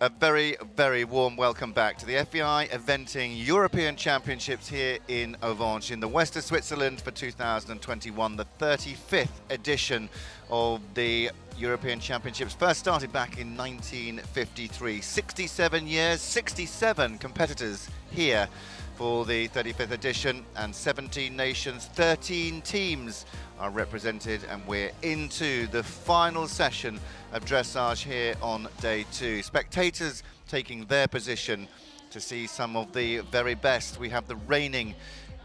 A very, very warm welcome back to the FEI Eventing European Championships here in Avanches in the west of Switzerland for 2021, the 35th edition of the European Championships. First started back in 1953. 67 years, 67 competitors here for the 35th edition, and 17 nations, 13 teams are represented, and we're into the final session of dressage here on day 2. Spectators taking their position to see some of the very best. We have the reigning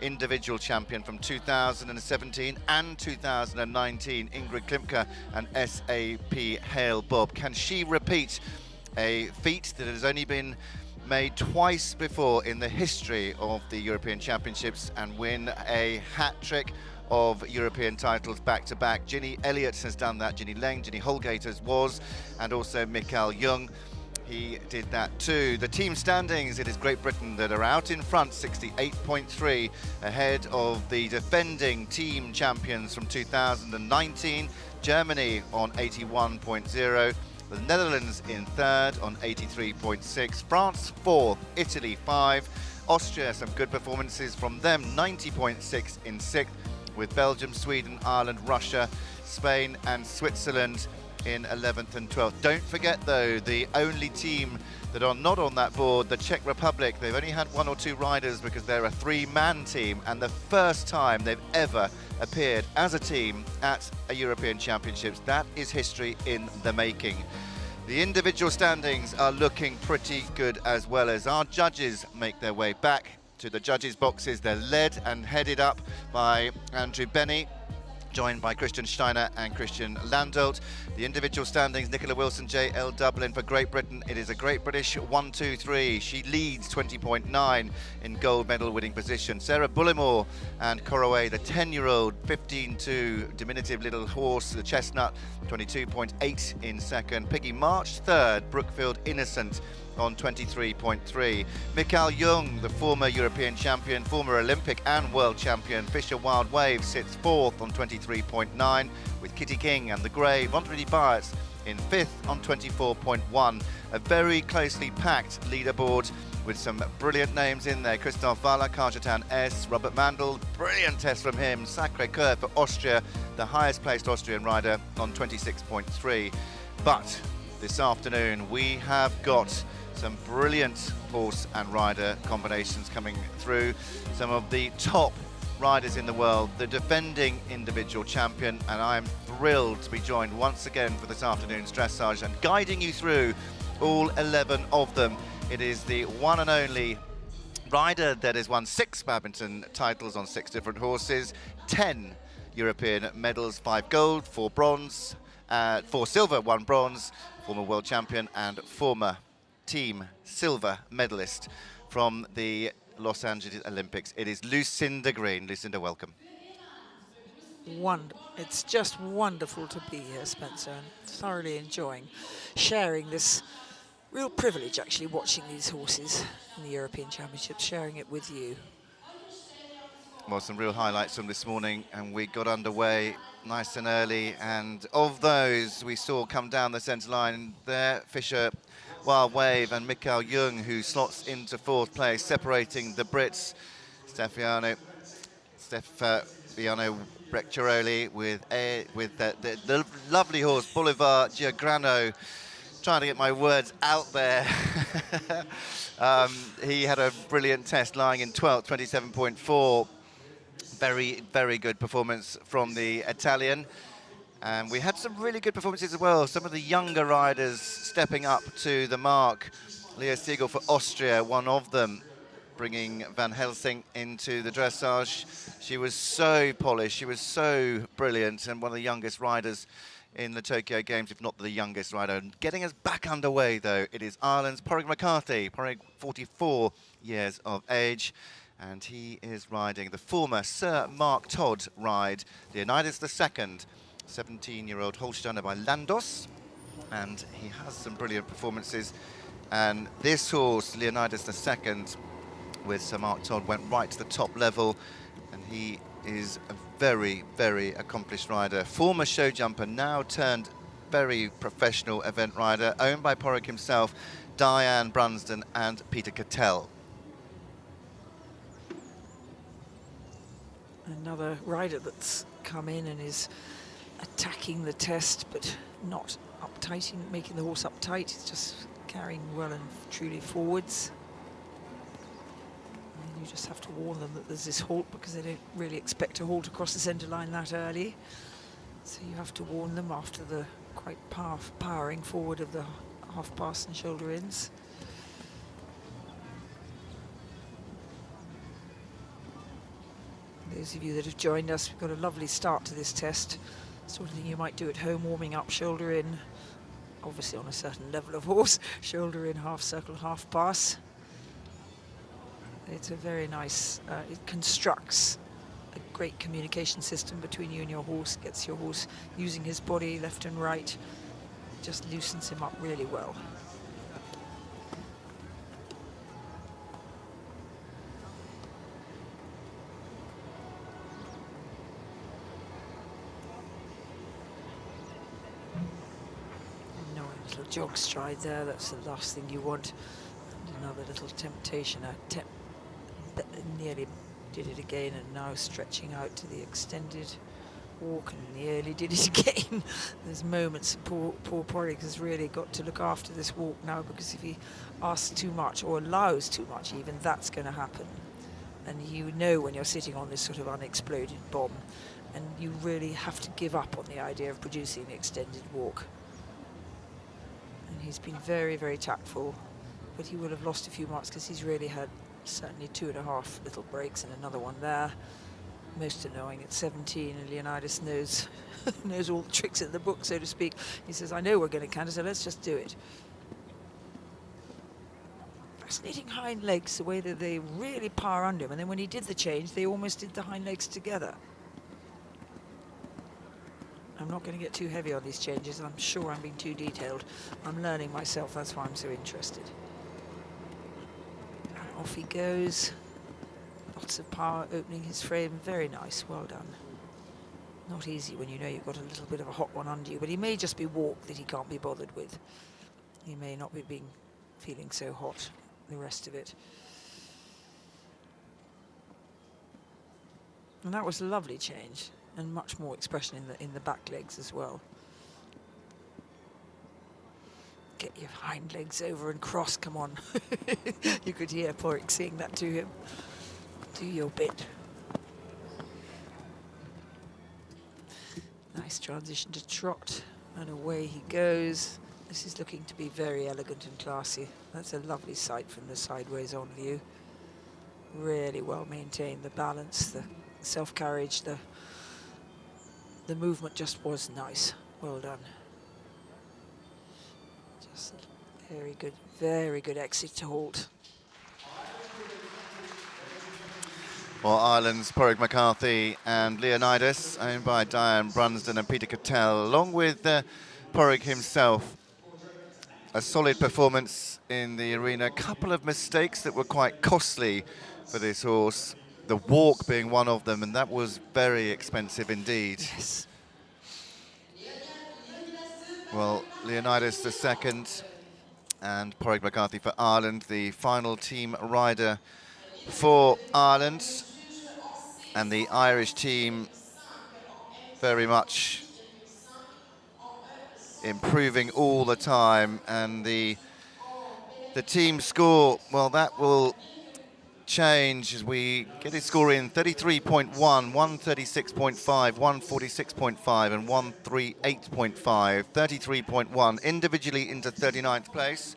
individual champion from 2017 and 2019, Ingrid Klimke and SAP Hale Bob. Can she repeat a feat that has only been made twice before in the history of the European Championships and win a hat-trick of European titles back-to-back? Ginny Elliott has done that, Ginny Leng, Ginny Holgaters was, and also Mikael Jung. He did that too. The team standings, it is Great Britain that are out in front, 68.3, ahead of the defending team champions from 2019, Germany on 81.0, the Netherlands in third on 83.6, France fourth, Italy 5, Austria, some good performances from them, 90.6 in sixth, with Belgium, Sweden, Ireland, Russia, Spain and Switzerland in 11th and 12th. Don't forget though, the only team that are not on that board, the Czech Republic, they've only had 1 or 2 riders because they're a 3-man team, and the first time they've ever appeared as a team at a European Championships. That is history in the making. The individual standings are looking pretty good as well, as our judges make their way back to the judges' boxes. They're led and headed up by Andrew Benny, joined by Christian Steiner and Christian Landolt. The individual standings, Nicola Wilson, J.L. Dublin for Great Britain. It is a Great British 1-2-3. She leads 20.9 in gold medal winning position. Sarah Bullimore and Coroway, the 10-year-old 15-2 diminutive little horse, the chestnut, 22.8 in second. Piggy March third, Brookfield Innocent on 23.3. Mikael Jung, the former European champion, former Olympic and world champion, Fisher Wild Wave sits fourth on 23.9, with Kitty King and the Grey, Vontrudi Bias in fifth on 24.1. A very closely packed leaderboard with some brilliant names in there. Christoph Wahler, Karjatan S, Robert Mandel, brilliant test from him. Sacré-Cœur for Austria, the highest placed Austrian rider on 26.3. But this afternoon we have got some brilliant horse and rider combinations coming through. Some of the top riders in the world, the defending individual champion, and I am thrilled to be joined once again for this afternoon's dressage and guiding you through all 11 of them. It is the one and only rider that has won 6 badminton titles on 6 different horses, 10 European medals, 5 gold, 4 bronze, 4 silver, 1 bronze, former world champion and former team silver medalist from the Los Angeles Olympics. It is Lucinda Green. Lucinda, welcome. It's just wonderful to be here, Spencer, and thoroughly enjoying sharing this real privilege, actually, watching these horses in the European Championships, sharing it with you. Well, some real highlights from this morning, and we got underway nice and early, and of those we saw come down the centre line there, Fisher Wild Wave and Mikael Jung, who slots into 4th place, separating the Brits, Stefano Brecciaroli with the lovely horse Boulevard Giograno. Trying to get my words out there. He had a brilliant test, lying in 12th, 27.4. Very, very good performance from the Italian. And we had some really good performances as well. Some of the younger riders stepping up to the mark. Leo Siegel for Austria, one of them, bringing Van Helsing into the dressage. She was so polished, she was so brilliant, and one of the youngest riders in the Tokyo Games, if not the youngest rider. Getting us back underway, though, it is Ireland's Porrig McCarthy. Porrig, 44 years of age, and he is riding the former Sir Mark Todd ride, Leonidas II, 17-year-old Holsteiner by Landos, and he has some brilliant performances. And this horse, Leonidas II, with Sir Mark Todd, went right to the top level, and he is a very, very accomplished rider. Former show jumper, now turned very professional event rider, owned by Porrick himself, Diane Brunsden and Peter Cattell. Another rider that's come in and is attacking the test, but not uptighting, making the horse uptight. He's just carrying well and truly forwards. And you just have to warn them that there's this halt, because they don't really expect to halt across the centre line that early. So you have to warn them after the quite powering forward of the half pass and shoulder ins. Those of you that have joined us, we've got a lovely start to this test. Sort of thing you might do at home, warming up, shoulder in, obviously on a certain level of horse, shoulder in, half circle, half pass. It's a very nice, it constructs a great communication system between you and your horse, gets your horse using his body left and right, just loosens him up really well. Jog stride there, that's the last thing you want. And another little temptation, nearly did it again, and now stretching out to the extended walk, and nearly did it again. There's moments, poor Porrick has really got to look after this walk now, because if he asks too much or allows too much even, that's going to happen. And you know when you're sitting on this sort of unexploded bomb, and you really have to give up on the idea of producing an extended walk. And he's been very, very tactful, but he will have lost a few marks, because he's really had certainly 2.5 little breaks and another one there. Most annoying at 17, and Leonidas knows knows all the tricks in the book, so to speak. He says, I know we're going to canter, so let's just do it. Fascinating hind legs, the way that they really power under him, and then when he did the change, they almost did the hind legs together. I'm not going to get too heavy on these changes. I'm sure I'm being too detailed. I'm learning myself, that's why I'm so interested. And off he goes. Lots of power opening his frame. Very nice, well done. Not easy when you know you've got a little bit of a hot one under you, but he may just be walk that he can't be bothered with. He may not be feeling so hot, the rest of it. And that was a lovely change, and much more expression in the back legs as well. Get your hind legs over and cross, come on. You could hear Porrick saying that to him. Do your bit. Nice transition to trot, and away he goes. This is looking to be very elegant and classy. That's a lovely sight from the sideways on view. Really well maintained, the balance, the self-carriage, the movement just was nice. Well done. Just a very good exit to halt. Well, Ireland's Porrick McCarthy and Leonidas, owned by Diane Brunsden and Peter Cattell, along with Porrick himself. A solid performance in the arena. A couple of mistakes that were quite costly for this horse. The walk being one of them, and that was very expensive indeed. Yes. Well, Leonidas the second, and Porrick McCarthy for Ireland, the final team rider for Ireland. And the Irish team very much improving all the time, and the team score, well, that will change as we get his score in. 33.1, 136.5, 146.5 and 138.5. 33.1 individually into 39th place.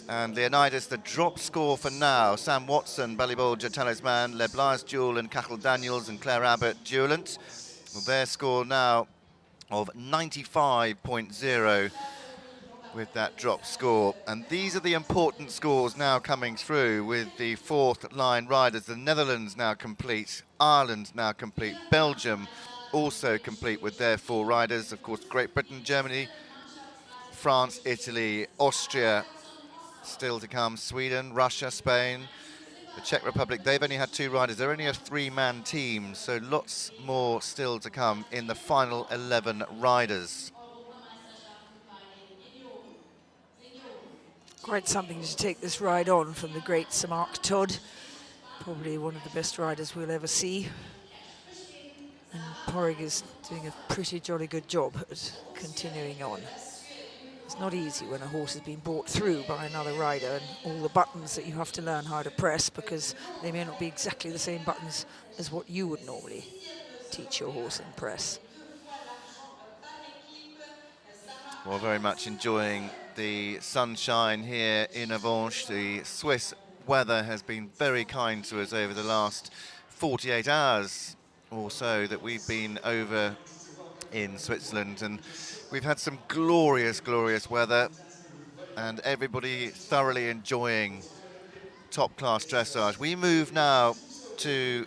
And Leonidas, the drop score for now: Sam Watson, Ballybolger, Talisman, Leblanc Jewel and Cachel Daniels and Claire Abbott, Duelant. Well, their score now of 95.0 with that drop score. And these are the important scores now coming through with the fourth line riders. The Netherlands now complete, Ireland now complete, Belgium also complete with their 4 riders. Of course, Great Britain, Germany, France, Italy, Austria still to come, Sweden, Russia, Spain, the Czech Republic. They've only had 2 riders. They're only a 3-man team, so lots more still to come in the final 11 riders. quite something to take this ride on from the great Sir Mark Todd. Probably one of the best riders we'll ever see. And Porrig is doing a pretty jolly good job at continuing on. It's not easy when a horse has been brought through by another rider and all the buttons that you have to learn how to press, because they may not be exactly the same buttons as what you would normally teach your horse and press. Well, very much enjoying the sunshine here in Avanches. The Swiss weather has been very kind to us over the last 48 hours or so that we've been over in Switzerland, and we've had some glorious, glorious weather, and everybody thoroughly enjoying top-class dressage. We move now to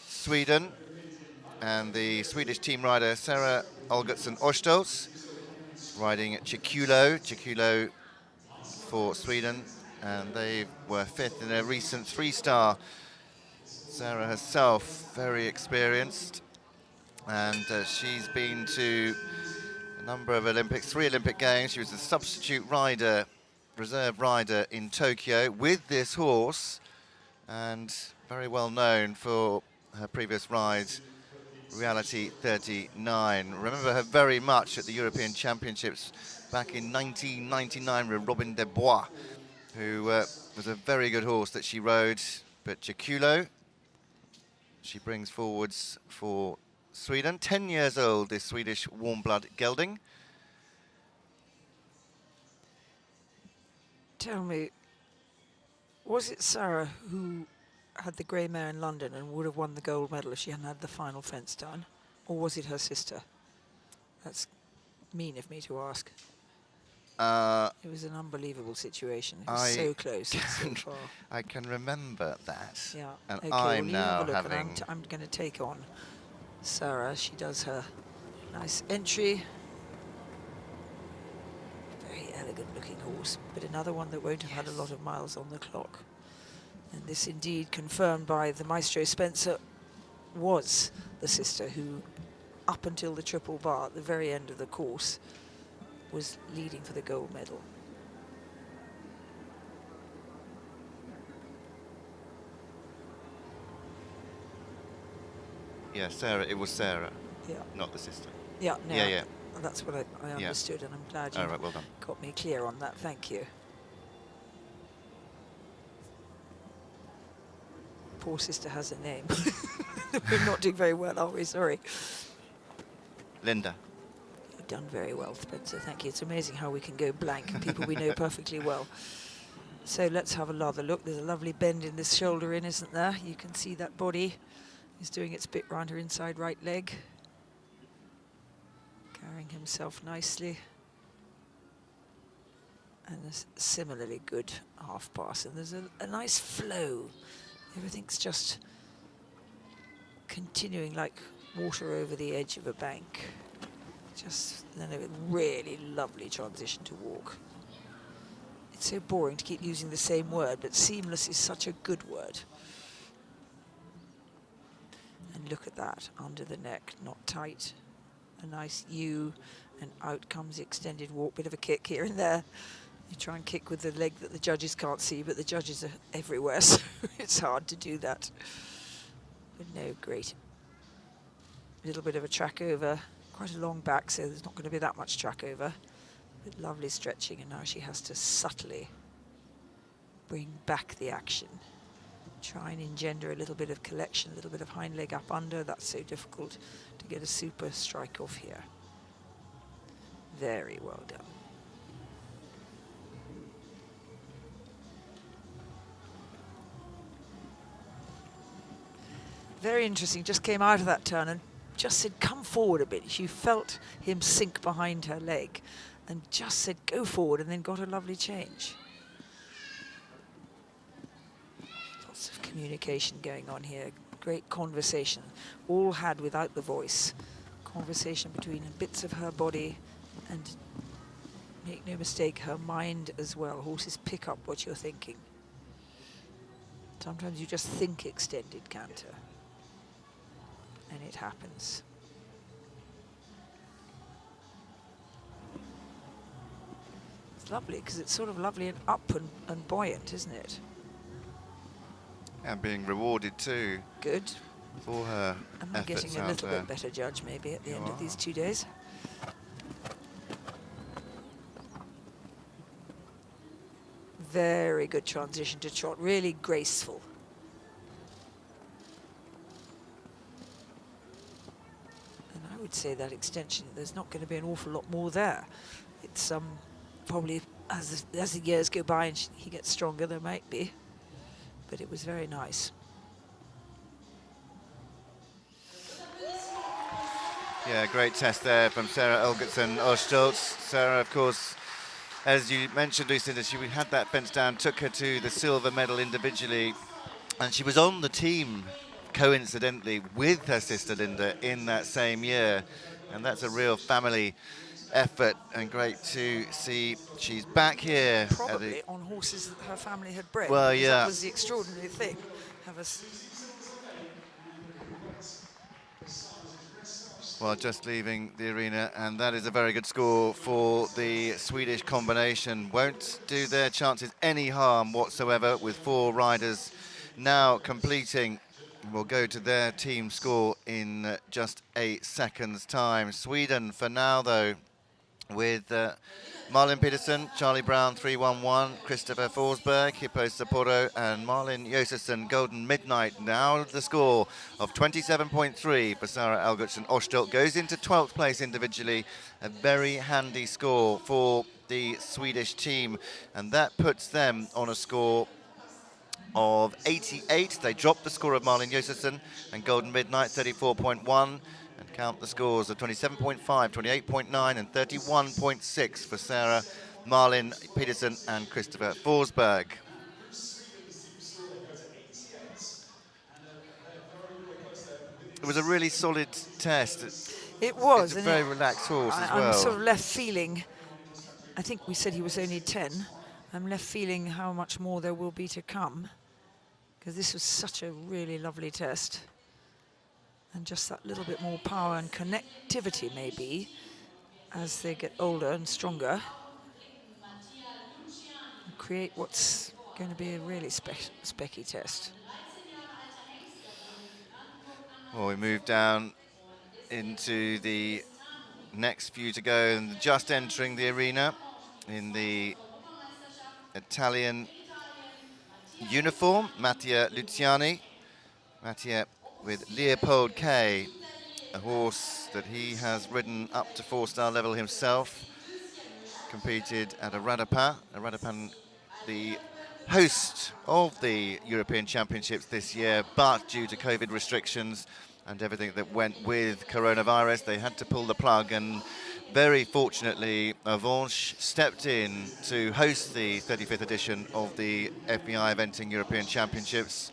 Sweden, and the Swedish team rider Sarah Olgertsson Orstos riding at Chikulo for Sweden, and they were fifth in a recent three-star. Sarah herself very experienced, and she's been to a number of Olympics, 3 Olympic Games. She was a substitute rider, reserve rider in Tokyo with this horse, and very well known for her previous ride, Reality 39. Remember her very much at the European Championships back in 1999 with Robin de Bois, who was a very good horse that she rode. But Chikulo, she brings forwards for Sweden. 10 years old, this Swedish warm blood gelding. Tell me, was it Sarah who had the grey mare in London and would have won the gold medal if she hadn't had the final fence done? Or was it her sister? That's mean of me to ask. It was an unbelievable situation. It was so close, so far. I can remember that. Yeah. And okay, I'm well, now have a look, having... and I'm going to take on Sarah. She does her nice entry. Very elegant looking horse, but another one that won't have had a lot of miles on the clock. And this indeed confirmed by the Maestro Spencer was the sister who, up until the triple bar at the very end of the course, was leading for the gold medal. Yeah, Sarah, it was Sarah, Yeah. not the sister. Yeah, no, Yeah. that's what I understood, and I'm glad you All right, well done. got me clear on that. Thank you. Poor sister has a name. We're not doing very well, are we? Sorry. Linda. You've done very well, Spencer. Thank you. It's amazing how we can go blank, people we know perfectly well. So let's have another look. There's a lovely bend in this shoulder in, isn't there? You can see that body is doing its bit round her inside right leg. Carrying himself nicely. And a similarly good half pass. And there's a nice flow. Everything's just continuing like water over the edge of a bank. Just then a really lovely transition to walk. It's so boring to keep using the same word, but seamless is such a good word. And look at that, under the neck, not tight. A nice U, and out comes the extended walk. Bit of a kick here and there. You try and kick with the leg that the judges can't see, but the judges are everywhere, so it's hard to do that. But no, great. A little bit of a track over. Quite a long back, so there's not going to be that much track over. But lovely stretching, and now she has to subtly bring back the action. Try and engender a little bit of collection, a little bit of hind leg up under. That's so difficult to get a super strike off here. Very well done. Very interesting, just came out of that turn and just said, come forward a bit. She felt him sink behind her leg and just said, go forward, and then got a lovely change. Lots of communication going on here. Great conversation, all had without the voice. Conversation between bits of her body and, make no mistake, her mind as well. Horses pick up what you're thinking. Sometimes you just think extended canter. And it happens. It's lovely because it's sort of lovely and up and buoyant, isn't it? And being rewarded too Good. for her Am I efforts getting a out little there. bit better judge maybe at the You end of these are. 2 days? Very good transition to trot, really graceful. And I would say that extension, there's not going to be an awful lot more there. It's probably as the years go by and he gets stronger, there might be. But it was very nice. Yeah, great test there from Sarah Elgertson Ostholz. Sarah, of course, as you mentioned, Lucinda, she had that fence down, took her to the silver medal individually, and she was on the team, coincidentally, with her sister Linda in that same year. And that's a real family effort, and great to see she's back here. Probably on horses that her family had bred, Well, because yeah. that was the extraordinary thing. Well, just leaving the arena, and that is a very good score for the Swedish combination. Won't do their chances any harm whatsoever, with 4 riders now completing. We'll go to their team score in just a second's time. Sweden for now, though, with Marlin Peterson, Charlie Brown 3-1-1, Christopher Forsberg, Hippo Sapporo, and Marlin Josefsson Golden Midnight. Now the score of 27.3 for Sarah Elgertson Ostholz goes into 12th place individually. A very handy score for the Swedish team, and that puts them on a score of 88. They dropped the score of Marlin Josefsson and Golden Midnight 34.1. And count the scores of 27.5, 28.9 and 31.6 for Sarah, Marlin Peterson and Christopher Forsberg. It was a really solid test. It was. It's a very relaxed horse as well. I'm sort of left feeling, I think we said he was only 10. I'm left feeling how much more there will be to come, because this was such a really lovely test. And just that little bit more power and connectivity, maybe, as they get older and stronger, and create what's going to be a really specky test. Well, we move down into the next few to go, and just entering the arena in the Italian uniform, Mattia Luciani. Mattia with Leopold K, a horse that he has ridden up to 4-star level himself. Competed at Aradapan, the host of the European Championships this year, but due to COVID restrictions and everything that went with coronavirus, they had to pull the plug, and very fortunately, Avanche stepped in to host the 35th edition of the FEI Eventing European Championships.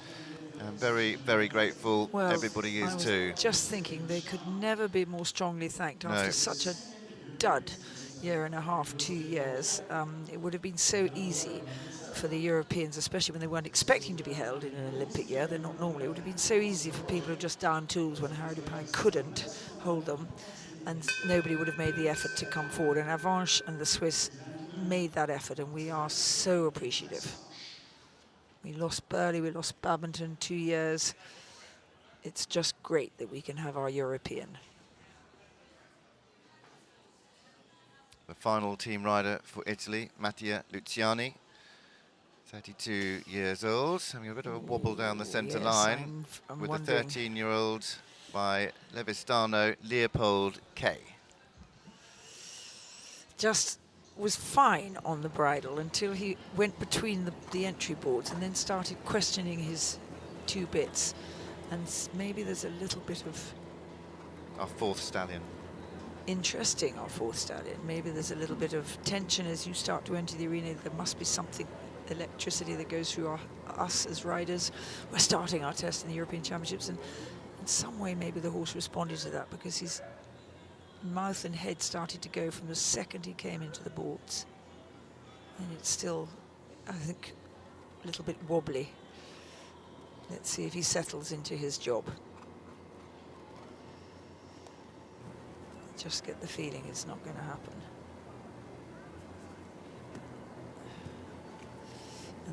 I'm very, very grateful. Well, everybody is I was too. just thinking they could never be more strongly thanked after such a dud year and a half, 2 years. It would have been so easy for the Europeans, especially when they weren't expecting to be held in an Olympic year. They're not normally. It would have been so easy for people who just down tools when Harry Dupin couldn't hold them, and nobody would have made the effort to come forward. And Avanche and the Swiss made that effort, and we are so appreciative. We lost Burley, we lost Babington 2 years. It's just great that we can have our European. The final team rider for Italy, Mattia Luciani, 32 years old, having a bit of a wobble down the centre line I'm with wondering. the 13-year-old by Levistano, Leopold K. Just was fine on the bridle until he went between the entry boards and then started questioning his 2 bits. And maybe there's a little bit of... Our 4th stallion. Interesting, our 4th stallion. Maybe there's a little bit of tension as you start to enter the arena. There must be something, electricity that goes through us as riders. We're starting our test in the European Championships, and in some way maybe the horse responded to that, because his mouth and head started to go from the second he came into the boards. And it's still, I think, a little bit wobbly. Let's see if he settles into his job. Just get the feeling it's not going to happen.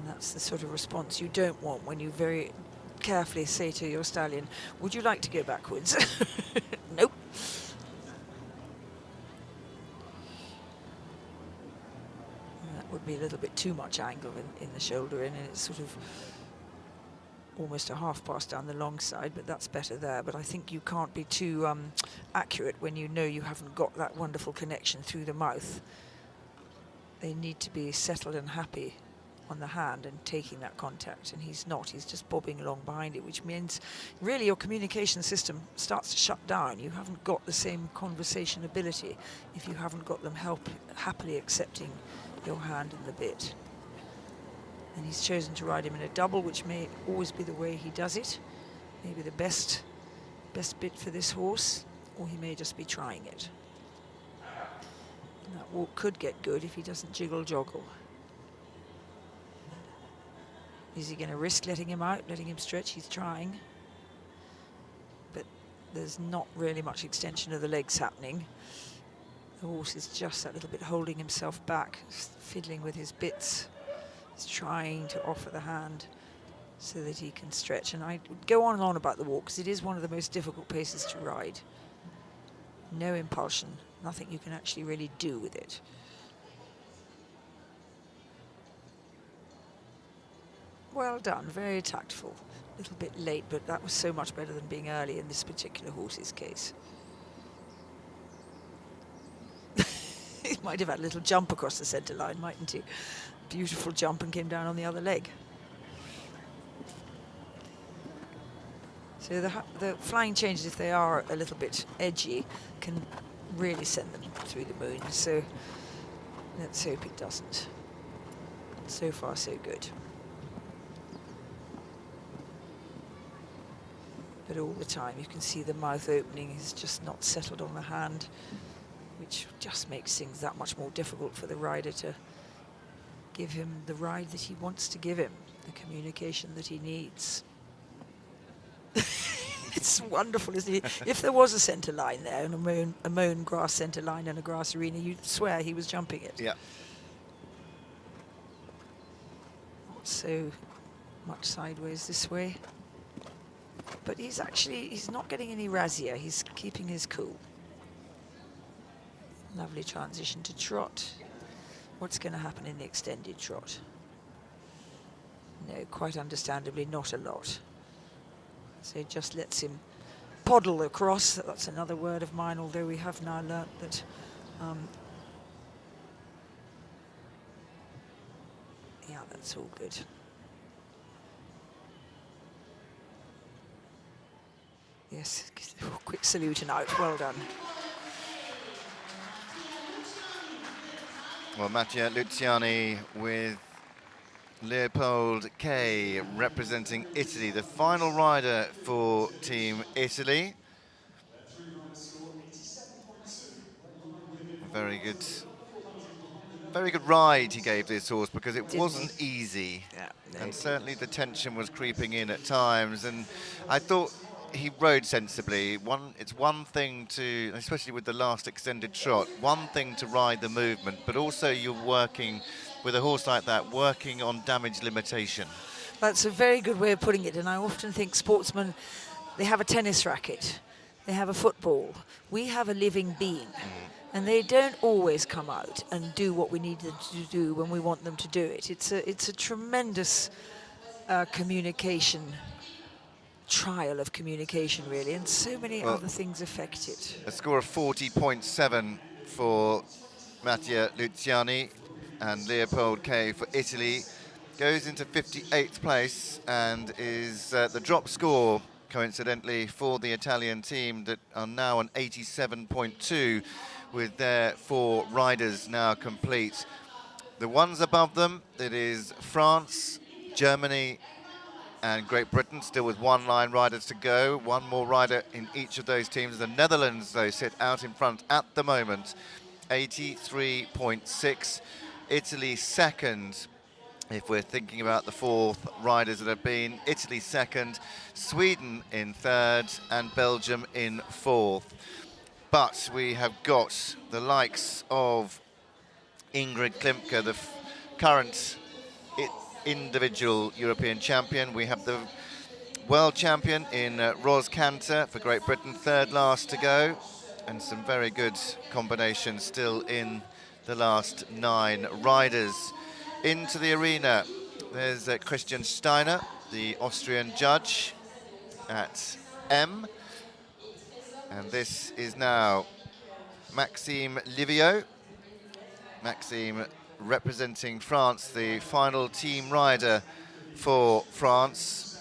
And that's the sort of response you don't want when you very carefully say to your stallion, would you like to go backwards? Nope. And that would be a little bit too much angle in the shoulder in, and it's sort of almost a half pass down the long side, but that's better there. But I think you can't be too accurate when you know you haven't got that wonderful connection through the mouth. They need to be settled and happy on the hand and taking that contact, and he's not. He's just bobbing along behind it, which means really your communication system starts to shut down. You haven't got the same conversation ability if you haven't got them happily accepting your hand in the bit. And he's chosen to ride him in a double, which may always be the way he does it. Maybe the best bit for this horse, or he may just be trying it. And that walk could get good if he doesn't jiggle-joggle. Is he going to risk letting him out, letting him stretch? He's trying. But there's not really much extension of the legs happening. The horse is just that little bit holding himself back, fiddling with his bits. He's trying to offer the hand so that he can stretch. And I would go on and on about the walk, because it is one of the most difficult paces to ride. No impulsion, nothing you can actually really do with it. Well done, very tactful. A little bit late, but that was so much better than being early in this particular horse's case. He might have had a little jump across the centre line, mightn't he? Beautiful jump, and came down on the other leg. So the flying changes, if they are a little bit edgy, can really send them through the moon. So let's hope it doesn't. So far, so good. But all the time you can see the mouth opening. He's just not settled on the hand, which just makes things that much more difficult for the rider to give him the ride that he wants to give him, the communication that he needs. It's wonderful, isn't it? If there was a centre line there, and a mown grass centre line and a grass arena, you'd swear he was jumping it. Yeah. Not so much sideways this way. But he's not getting any razzia. He's keeping his cool. Lovely transition to trot. What's going to happen in the extended trot? No, quite understandably, not a lot. So it just lets him poddle across. That's another word of mine, although we have now learnt that yeah, that's all good. Yes, quick salute and out. Well done. Well, Mattia Luciani with Leopold K representing Italy, the final rider for Team Italy. Very good ride he gave this horse, because it wasn't easy. Yeah, no, and certainly the tension was creeping in at times, and I thought he rode sensibly. It's one thing to, especially with the last extended trot, one thing to ride the movement, but also you're working with a horse like that, working on damage limitation. That's a very good way of putting it, and I often think sportsmen, they have a tennis racket, they have a football. We have a living being, and they don't always come out and do what we need them to do when we want them to do it. It's a tremendous communication, trial of communication, really, and so many other things affect it. A score of 40.7 for Mattia Luciani, and Leopold K for Italy goes into 58th place, and is the drop score, coincidentally, for the Italian team that are now on 87.2, with their 4 riders now complete. The ones above them, it is France, Germany, and Great Britain, still with 1 line riders to go. One more rider in each of those teams. The Netherlands, though, sit out in front at the moment, 83.6. Italy second, if we're thinking about the 4th riders that have been. Italy second, Sweden in 3rd, and Belgium in 4th. But we have got the likes of Ingrid Klimke, the current individual European champion. We have the world champion in Ros Cantor for Great Britain, third last to go, and some very good combinations still in the last 9 riders. Into the arena, there's Christian Steiner, the Austrian judge at M, and this is now Maxime Livio. Maxime representing France, the final team rider for France.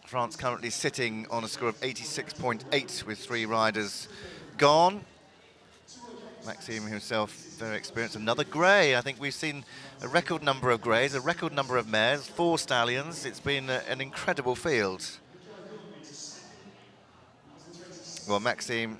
France currently sitting on a score of 86.8 with 3 riders gone. Maxime himself very experienced. Another grey. I think we've seen a record number of greys, a record number of mares, 4 stallions. It's been an incredible field. Well, Maxime,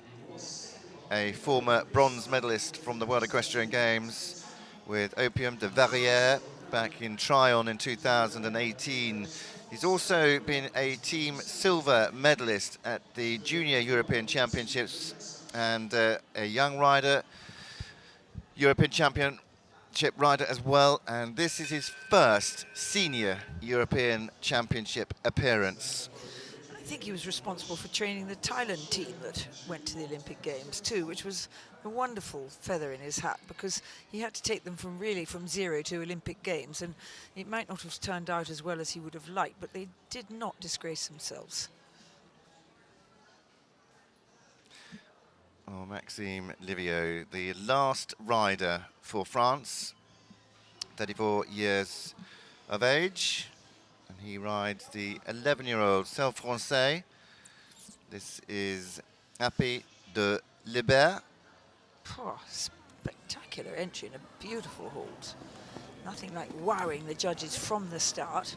a former bronze medalist from the World Equestrian Games with Opium de Verrières back in Tryon in 2018. He's also been a team silver medalist at the Junior European Championships and a young rider, European Championship rider as well. And this is his first senior European Championship appearance. I think he was responsible for training the Thailand team that went to the Olympic Games too, which was a wonderful feather in his hat, because he had to take them from 0 to Olympic Games, and it might not have turned out as well as he would have liked, but they did not disgrace themselves. Oh, Maxime Livio, the last rider for France, 34 years of age. And he rides the 11-year-old Celle Français. This is Happy de Libert. Oh, spectacular entry and a beautiful halt. Nothing like wowing the judges from the start.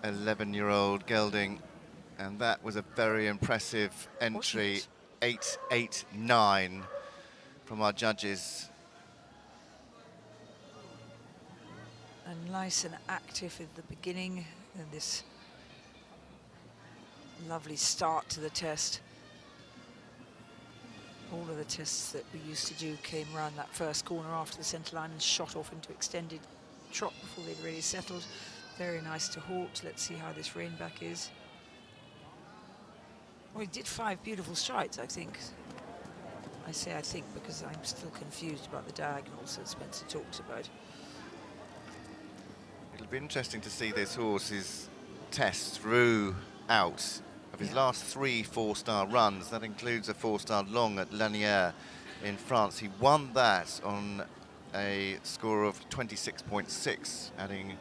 '11-year-old gelding, and that was a very impressive entry. 8.89 from our judges. And nice and active at the beginning, and this lovely start to the test. All of the tests that we used to do came around that first corner after the centre line and shot off into extended trot before they'd really settled. Very nice to halt. Let's see how this rein back is. Well, he did 5 beautiful strides, I think. I say I think because I'm still confused about the diagonals that Spencer talks about. It'll be interesting to see this horse's test throughout of his last 3 4-star runs. That includes a 4-star long at Lanière in France. He won that on a score of 26.6, adding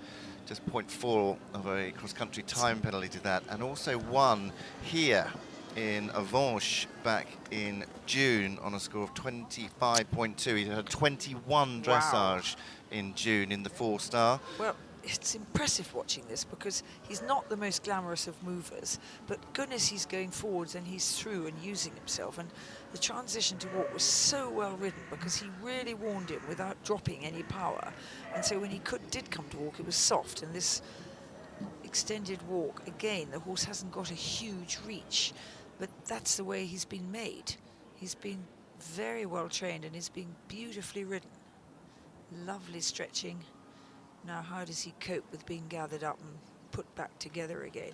just 0.4 of a cross-country time penalty to that, and also won here in Avanches back in June on a score of 25.2. He had 21 dressage in June in the 4-star. Well, it's impressive watching this, because he's not the most glamorous of movers, but goodness, he's going forwards and he's through and using himself. And the transition to walk was so well ridden, because he really warned him without dropping any power. And so when he did come to walk, it was soft. And this extended walk, again, the horse hasn't got a huge reach, but that's the way he's been made. He's been very well trained and he's been beautifully ridden. Lovely stretching. Now, how does he cope with being gathered up and put back together again?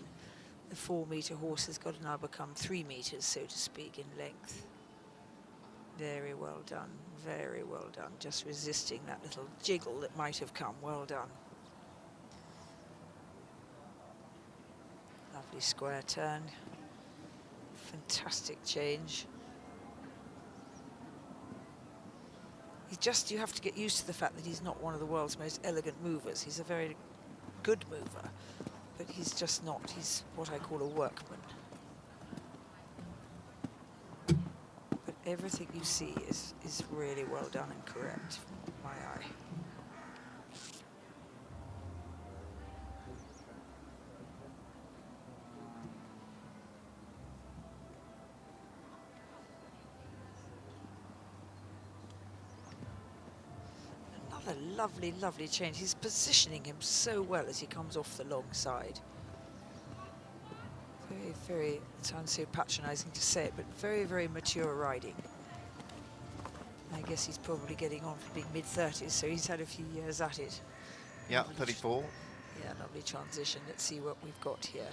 The 4-metre horse has got to now become 3 metres, so to speak, in length. Very well done, very well done. Just resisting that little jiggle that might have come. Well done. Lovely square turn. Fantastic change. You have to get used to the fact that he's not one of the world's most elegant movers. He's a very good mover, but he's just not. He's what I call a workman. But everything you see is really well done and correct from my eye. A lovely, lovely change. He's positioning him so well as he comes off the long side. Very, very, it sounds so patronising to say it, but very, very mature riding. I guess he's probably getting on for being mid-30s, so he's had a few years at it. Yeah, 34. Yeah, lovely transition. Let's see what we've got here.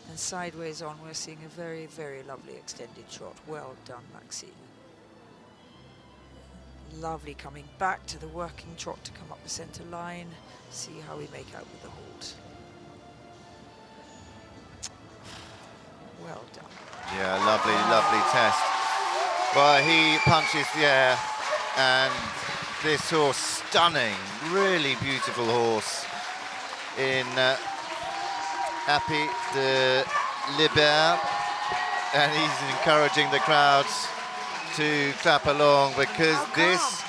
And sideways on, we're seeing a very, very lovely extended shot. Well done, Maxime. Lovely coming back to the working trot to come up the centre line. See how we make out with the halt. Well done. Yeah, lovely, lovely test. Well, he punches the air, and this horse, stunning, really beautiful horse in Happy de Liber, and he's encouraging the crowds to clap along because this,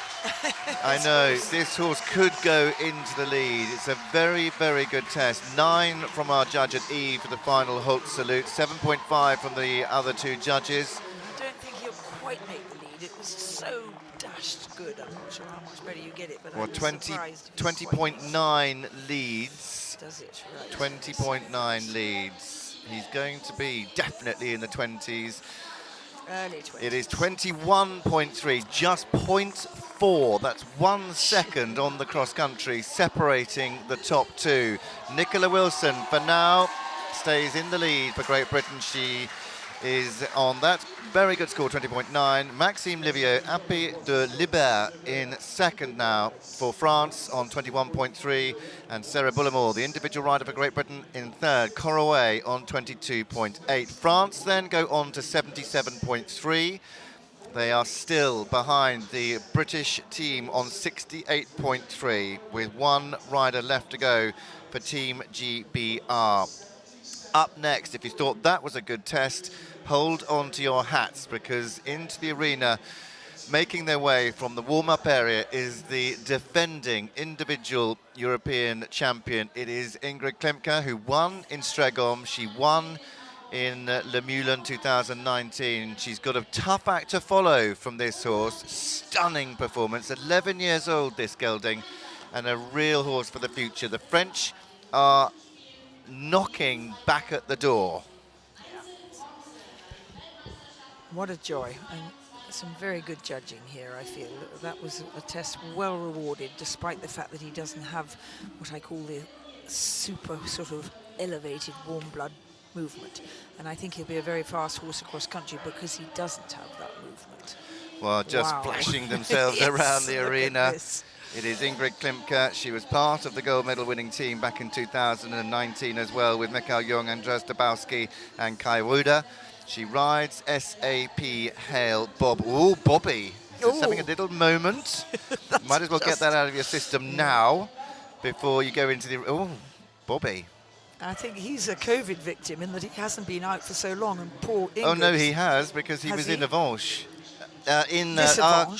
I know, this horse could go into the lead. It's a very, very good test. 9 from our judge at E for the final halt salute, 7.5 from the other 2 judges. I don't think he'll quite make the lead. It was so dashed good. I'm not sure how much better you get it, but Well, I was 20, surprised. 20.9 leads. Does it? Right. 20.9 leads. He's going to be definitely in the 20s. Early 20s. It is 21.3, just 0.4. That's 1 second on the cross country, separating the top 2. Nicola Wilson, for now, stays in the lead for Great Britain. She is on that very good score, 20.9. Maxime Livieux, Happy de Liber in second now for France on 21.3, and Sarah Bullimore, the individual rider for Great Britain, in third. Coroway on 22.8. France then go on to 77.3. They are still behind the British team on 68.3, with 1 rider left to go for Team GBR. Up next, if you thought that was a good test, hold on to your hats, because into the arena, making their way from the warm-up area, is the defending individual European champion. It is Ingrid Klimke, who won in Stregom. She won in Le Moulin 2019. She's got a tough act to follow from this horse. Stunning performance. 11 years old, this gelding, and a real horse for the future. The French are knocking back at the door. What a joy, and some very good judging here, I feel. That was a test well rewarded, despite the fact that he doesn't have what I call the super sort of elevated warm blood movement. And I think he'll be a very fast horse across country because he doesn't have that movement. Well, just Wow. flashing themselves Yes, around the look at arena. this. It is Ingrid Klimke. She was part of the gold medal winning team back in 2019 as well, with Mikhail Jung, Andrzej Dabowski and Kai Ruder. She rides SAP Hail Bob. Oh, Bobby. Just having a little moment. Might as well get that out of your system now before you go into the... Oh, Bobby. I think he's a COVID victim in that he hasn't been out for so long, and poor Ingrid. Oh, no, he has, because he Has was he? in Avanche.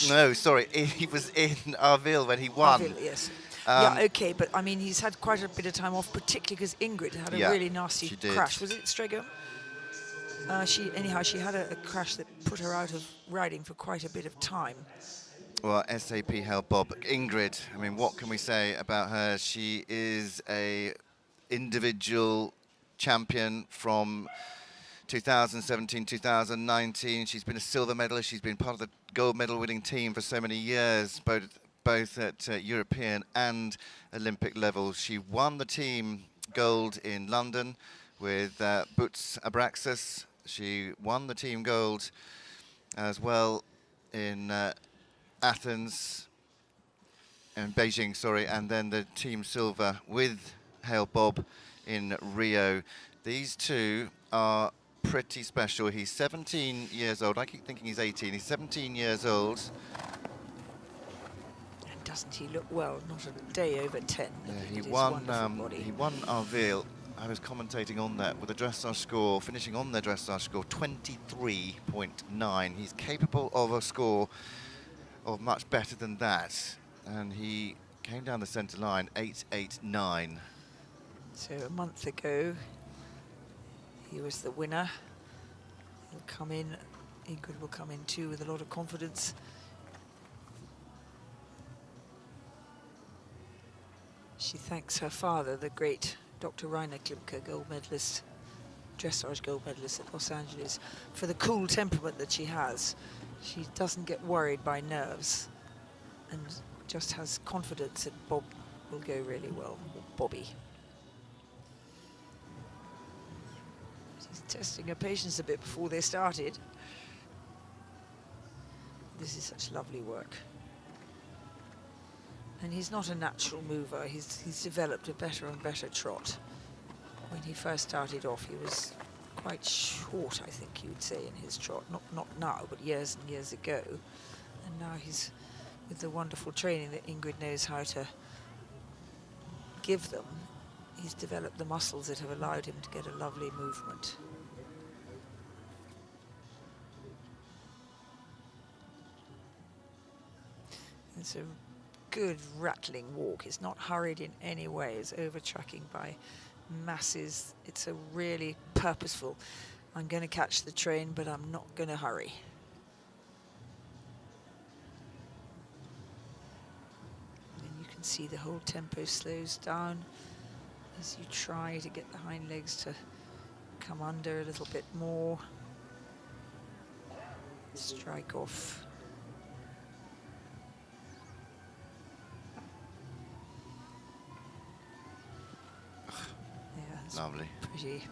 No, sorry, he was in Arville when he won. Arville, yes. Yeah, okay, but I mean, he's had quite a bit of time off, particularly because Ingrid had a really nasty she did. crash. Was it Strego? She had a crash that put her out of riding for quite a bit of time. Well, SAP Hail Bob. Ingrid, I mean, what can we say about her? She is a individual champion from 2017, 2019. She's been a silver medalist. She's been part of the gold medal winning team for so many years, both at European and Olympic levels. She won the team gold in London with Boots Abraxas. She won the team gold as well in Athens and Beijing, sorry, and then the team silver with Hail Bob in Rio. These two are pretty special. He's 17 years old. I keep thinking he's 18. He's 17 years old. And doesn't he look well? Not a day over 10. Yeah, he won Arville. I was commentating on that with a dressage score, finishing on their dressage score, 23.9. He's capable of a score of much better than that. And he came down the centre line, 8.89. So a month ago, he was the winner. He'll come in, Ingrid will come in too with a lot of confidence. She thanks her father, the great Dr. Rainer Klimke, gold medalist, dressage gold medalist at Los Angeles, for the cool temperament that she has. She doesn't get worried by nerves and just has confidence that Bob will go really well, or Bobby. She's testing her patience a bit before they started. This is such lovely work. And he's not a natural mover. He's developed a better and better trot. When he first started off, he was quite short, I think you would say, in his trot. Not now, but years and years ago. And now he's, with the wonderful training that Ingrid knows how to give them, he's developed the muscles that have allowed him to get a lovely movement. It's a good rattling walk. It's not hurried in any way. It's over-tracking by masses. It's a really purposeful, I'm going to catch the train, but I'm not going to hurry. And you can see the whole tempo slows down as you try to get the hind legs to come under a little bit more. Strike off. Lovely. Pretty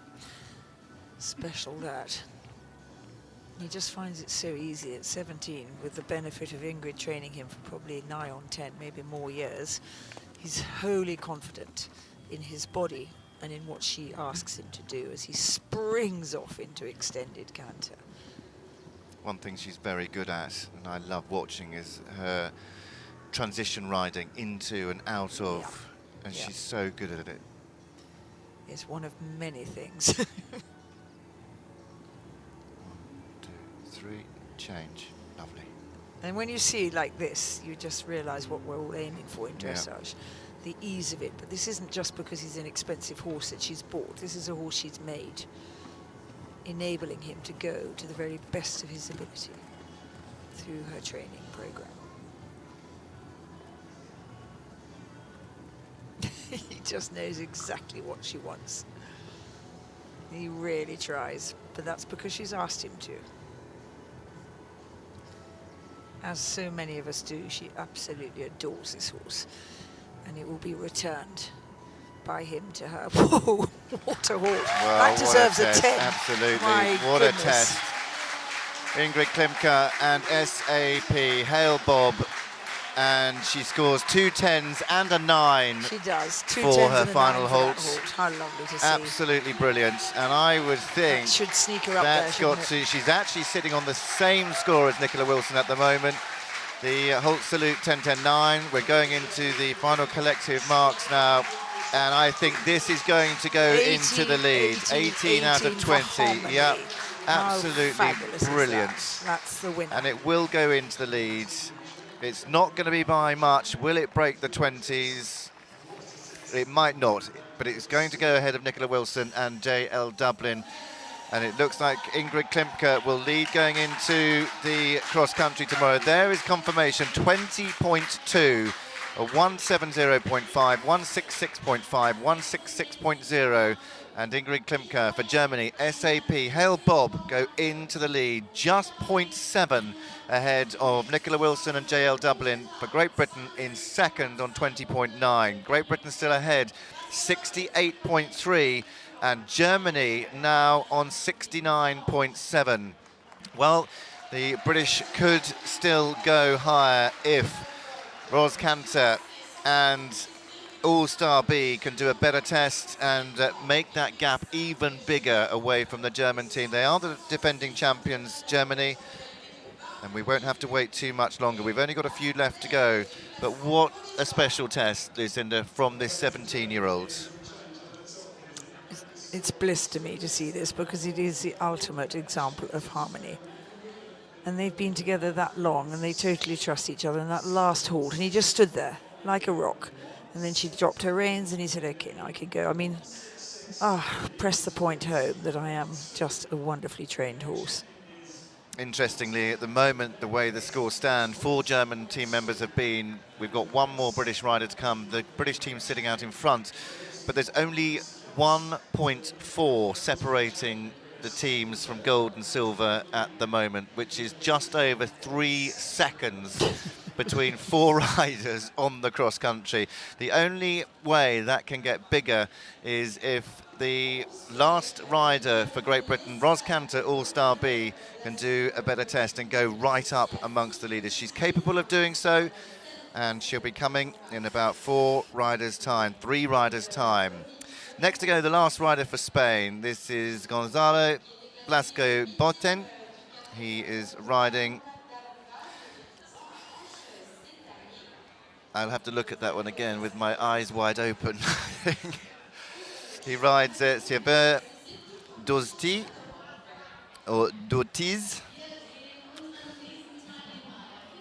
special, that. He just finds it so easy at 17, with the benefit of Ingrid training him for probably nigh on 10, maybe more years. He's wholly confident in his body and in what she asks him to do as he springs off into extended canter. One thing she's very good at, and I love watching, is her transition riding into and out of, and she's so good at it. It's one of many things. 1, 2, 3, change. Lovely. And when you see like this, you just realise what we're all aiming for in dressage. The ease of it. But this isn't just because he's an expensive horse that she's bought. This is a horse she's made, enabling him to go to the very best of his ability through her training program. He just knows exactly what she wants. He really tries, but that's because she's asked him to. As so many of us do, she absolutely adores this horse, and it will be returned by him to her. Whoa, what a horse. Well, that deserves a 10. Absolutely. My what goodness. a test. Ingrid Klimke and SAP hail Bob, and she scores 2 10s and a 9. She does. 2 for 10s her and a final 9 for that halt. horse. How lovely to see. Absolutely brilliant. And I would think That should sneak her up there, that's shouldn't got it? to. She's actually sitting on the same score as Nicola Wilson at the moment. The Holt Salute 10-10-9. We're going into the final collective marks now. And I think this is going to go 18, into the lead. 18 out of 20. Yeah, absolutely brilliant. That's the winner. And it will go into the lead. It's not going to be by much. Will it break the 20s? It might not, but it's going to go ahead of Nicola Wilson and JL Dublin. And it looks like Ingrid Klimke will lead going into the cross-country tomorrow. There is confirmation, 20.2, a 170.5, 166.5, 166.0. And Ingrid Klimke for Germany. SAP, Hail Bob go into the lead, just 0.7 ahead of Nicola Wilson and JL Dublin for Great Britain in second on 20.9. Great Britain still ahead, 68.3, and Germany now on 69.7. Well, the British could still go higher if Ros Canter and All-Star B can do a better test and make that gap even bigger away from the German team. They are the defending champions, Germany, and we won't have to wait too much longer. We've only got a few left to go, but what a special test, Lucinda, from this 17-year-old. It's bliss to me to see this, because it is the ultimate example of harmony. And they've been together that long, and they totally trust each other. And that last halt, and he just stood there like a rock. And then she dropped her reins, and he said, "Okay, now I can go." I mean, press the point home that I am just a wonderfully trained horse. Interestingly, at the moment, the way the scores stand, 4 German team members have been. We've got 1 more British rider to come. The British team sitting out in front, but there's only 1.4 separating the teams from gold and silver at the moment, which is just over 3 seconds between 4 riders on the cross country. The only way that can get bigger is if the last rider for Great Britain, Ros Cantor, All-Star B, can do a better test and go right up amongst the leaders. She's capable of doing so, and she'll be coming in about 4 riders' time, 3 riders' time. Next to go, the last rider for Spain. This is Gonzalo Blasco Boten. He is riding. I'll have to look at that one again with my eyes wide open. He rides Sylvain Dozti, or Dotiz.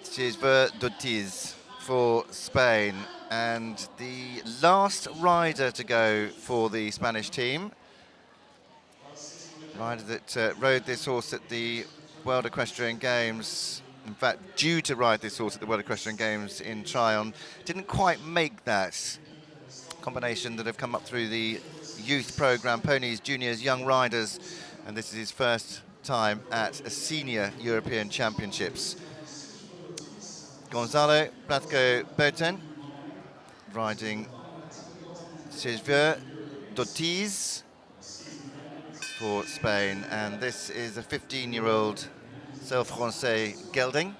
Sylvain Dotiz for Spain. And the last rider to go for the Spanish team, rider that rode this horse at the World Equestrian Games, in fact, due to ride this horse at the World Equestrian Games in Tryon, didn't quite make that combination that have come up through the youth program, ponies, juniors, young riders, and this is his first time at a senior European Championships. Gonzalo Blasco Boten riding Sylvain Dotiz for Spain, and this is a 15-year-old Celle Francais gelding.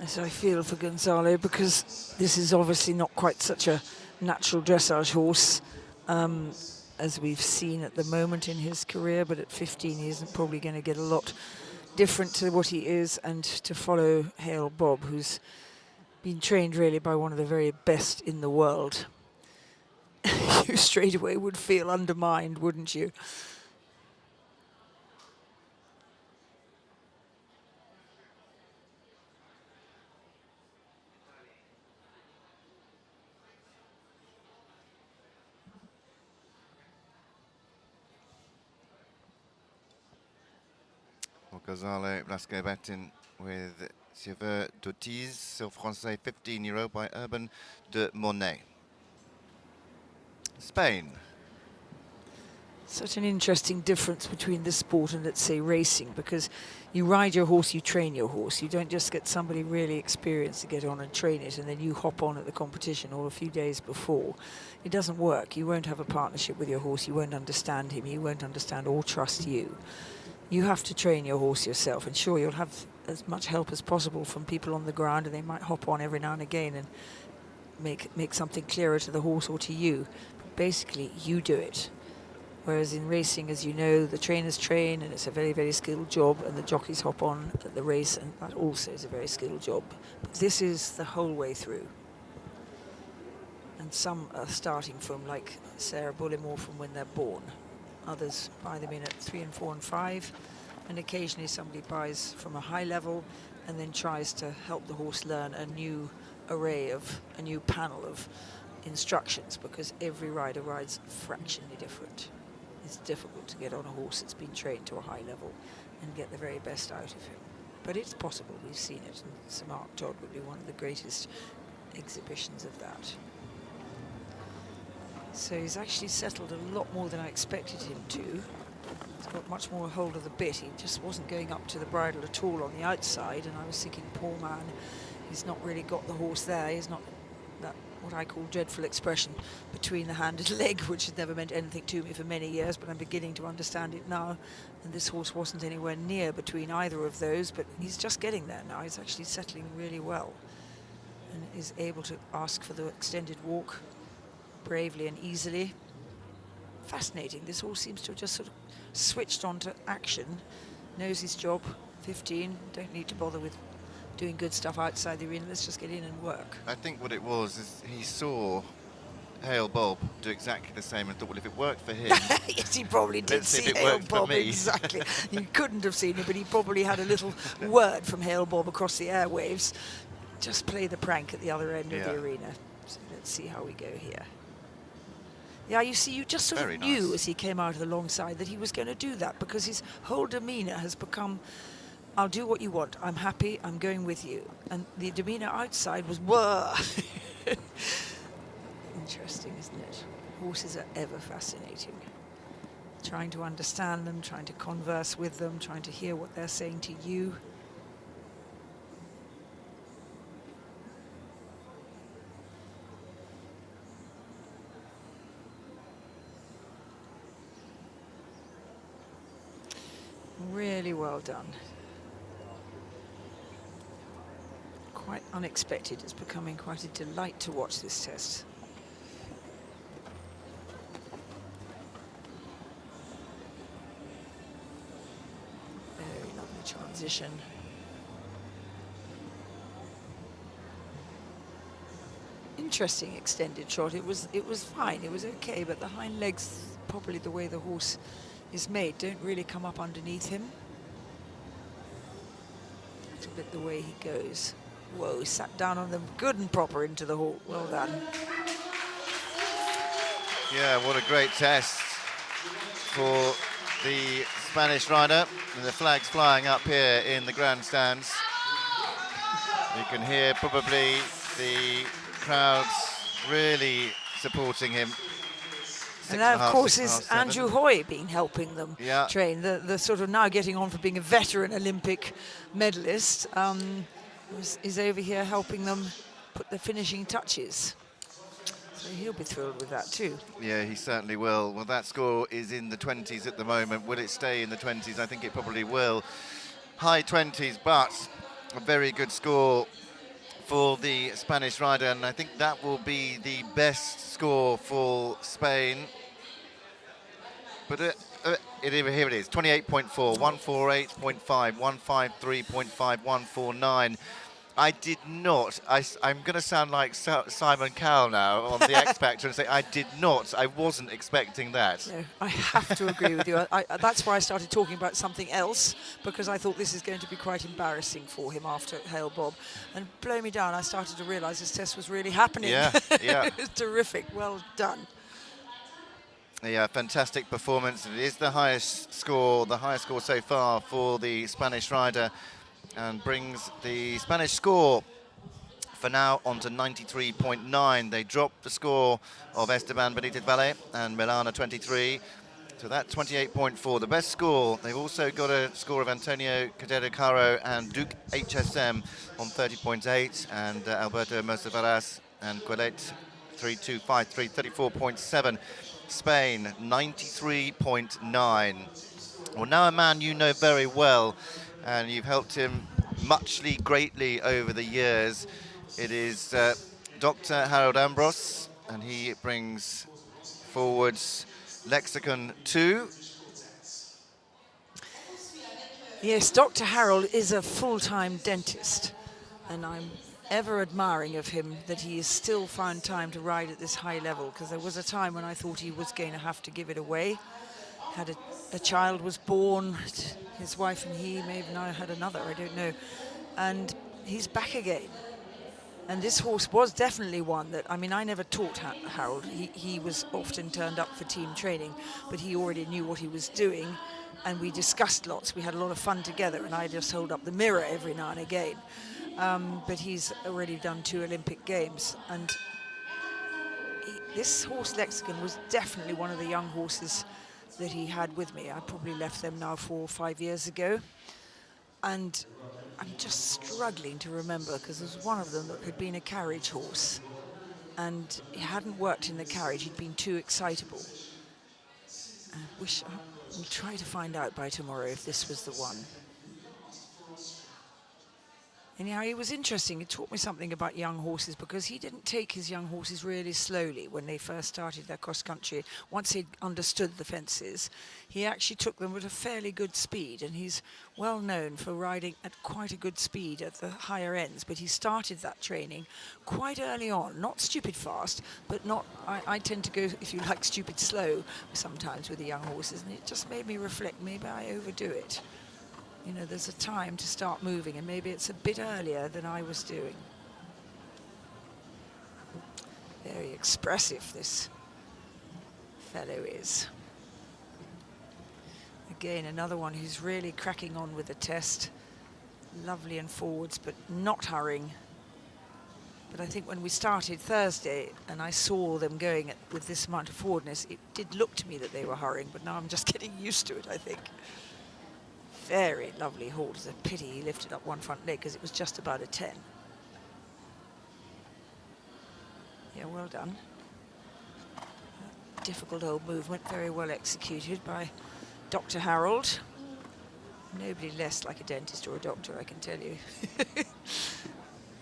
As I feel for Gonzalo, because this is obviously not quite such a natural dressage horse as we've seen at the moment in his career, but at 15 he isn't probably going to get a lot different to what he is, and to follow Hale Bob, who's been trained really by one of the very best in the world. You straight away would feel undermined, wouldn't you? Gonzalo Blasco Boten with Sylvain Dotiz, Celle Francais 15-year-old by Urban de Monet. Spain. Such an interesting difference between this sport and, let's say, racing, because you ride your horse, you train your horse. You don't just get somebody really experienced to get on and train it and then you hop on at the competition or a few days before. It doesn't work. You won't have a partnership with your horse. You won't understand him. He won't understand or trust you. You have to train your horse yourself, and sure, you'll have as much help as possible from people on the ground, and they might hop on every now and again and make something clearer to the horse or to you. But basically, you do it. Whereas in racing, as you know, the trainers train, and it's a very, very skilled job, and the jockeys hop on at the race, and that also is a very skilled job. But this is the whole way through. And some are starting from, like Sarah Bullimore, from when they're born. Others buy them in at 3 and 4 and 5, and occasionally somebody buys from a high level and then tries to help the horse learn a new panel of instructions, because every rider rides fractionally different. It's difficult to get on a horse that's been trained to a high level and get the very best out of him. But it's possible, we've seen it, and Sir Mark Todd would be one of the greatest exhibitions of that. So he's actually settled a lot more than I expected him to. He's got much more hold of the bit. He just wasn't going up to the bridle at all on the outside, and I was thinking, poor man, he's not really got the horse there. He's not that, what I call dreadful expression, between the hand and leg, which has never meant anything to me for many years, but I'm beginning to understand it now. And this horse wasn't anywhere near between either of those, but he's just getting there now. He's actually settling really well and is able to ask for the extended walk bravely and easily. Fascinating. This horse seems to have just sort of switched on to action, knows his job. 15, don't need to bother with doing good stuff outside the arena. Let's just get in and work. I think what it was is he saw Hale Bob do exactly the same and thought, well, if it worked for him, yes, he probably did see Hale Bob, exactly. You couldn't have seen it, but he probably had a little word from Hale Bob across the airwaves. Just play the prank at the other end of the arena. So let's see how we go here. Yeah, you see, you just sort of knew as he came out of the long side that he was going to do that, because his whole demeanour has become, I'll do what you want, I'm happy, I'm going with you. And the demeanour outside was, whoa. Interesting, isn't it? Horses are ever fascinating. Trying to understand them, trying to converse with them, trying to hear what they're saying to you. Really well done. Quite unexpected. It's becoming quite a delight to watch this test. Very lovely transition. Interesting extended shot. It was fine. It was okay, but the hind legs, probably the way the horse is made, don't really come up underneath him. That's a bit the way he goes. Whoa, he sat down on them good and proper into the hole. Well done. Yeah, what a great test for the Spanish rider. And the flag's flying up here in the grandstands. You can hear probably the crowds really supporting him. And that, of course, is Andrew Hoy been helping them train. The sort of now getting on for being a veteran Olympic medalist is over here helping them put the finishing touches. So he'll be thrilled with that too. Yeah, he certainly will. Well, that score is in the 20s at the moment. Will it stay in the 20s? I think it probably will. High 20s, but a very good score for the Spanish rider, and I think that will be the best score for Spain. But here it is, 28.4, 148.5, 153.5, 149. I did not, I'm going to sound like Simon Cowell now on the X Factor and say I wasn't expecting that. No, I have to agree with you. That's why I started talking about something else, because I thought this is going to be quite embarrassing for him after Hail Bob. And blow me down, I started to realise this test was really happening. Yeah, yeah. It was terrific, well done. Yeah, fantastic performance. It is the highest score so far for the Spanish rider, and brings the Spanish score for now onto 93.9. They dropped the score of Esteban Benitez Valle and Milana 23. So that's 28.4, the best score. They've also got a score of Antonio Cadero Caro and Duke HSM on 30.8, and Alberto Mercevaras and Quillet 3253, 34.7. Spain 93.9. Well, now a man you know very well, and you've helped him muchly, greatly over the years. It is Dr. Harold Ambrose, and he brings forwards Lexicon 2. Yes, Dr. Harold is a full-time dentist, and I'm ever admiring of him that he has still found time to ride at this high level, because there was a time when I thought he was going to have to give it away. Had a child was born, his wife and he may have now had another, I don't know, and he's back again. And this horse was definitely one that, I mean, I never taught Harold. He was often turned up for team training, but he already knew what he was doing, and we discussed lots. We had a lot of fun together, and I just hold up the mirror every now and again. But he's already done 2 Olympic Games, and this horse Lexicon was definitely one of the young horses that he had with me. I probably left them now 4 or 5 years ago, and I'm just struggling to remember, because there was one of them that had been a carriage horse, and he hadn't worked in the carriage. He'd been too excitable. We'll try to find out by tomorrow if this was the one. Anyhow, it was interesting. It taught me something about young horses, because he didn't take his young horses really slowly when they first started their cross country. Once he'd understood the fences, he actually took them at a fairly good speed, and he's well known for riding at quite a good speed at the higher ends. But he started that training quite early on, not stupid fast, but not, I tend to go, if you like, stupid slow sometimes with the young horses, and it just made me reflect, maybe I overdo it. You know, there's a time to start moving, and maybe it's a bit earlier than I was doing. Very expressive, this fellow is. Again, another one who's really cracking on with the test. Lovely and forwards, but not hurrying. But I think when we started Thursday and I saw them going with this amount of forwardness, it did look to me that they were hurrying, but now I'm just getting used to it, I think. Very lovely hold. It's a pity he lifted up one front leg because it was just about a 10. Yeah, well done. Difficult old movement, very well executed by Dr. Harold. Nobody less like a dentist or a doctor, I can tell you.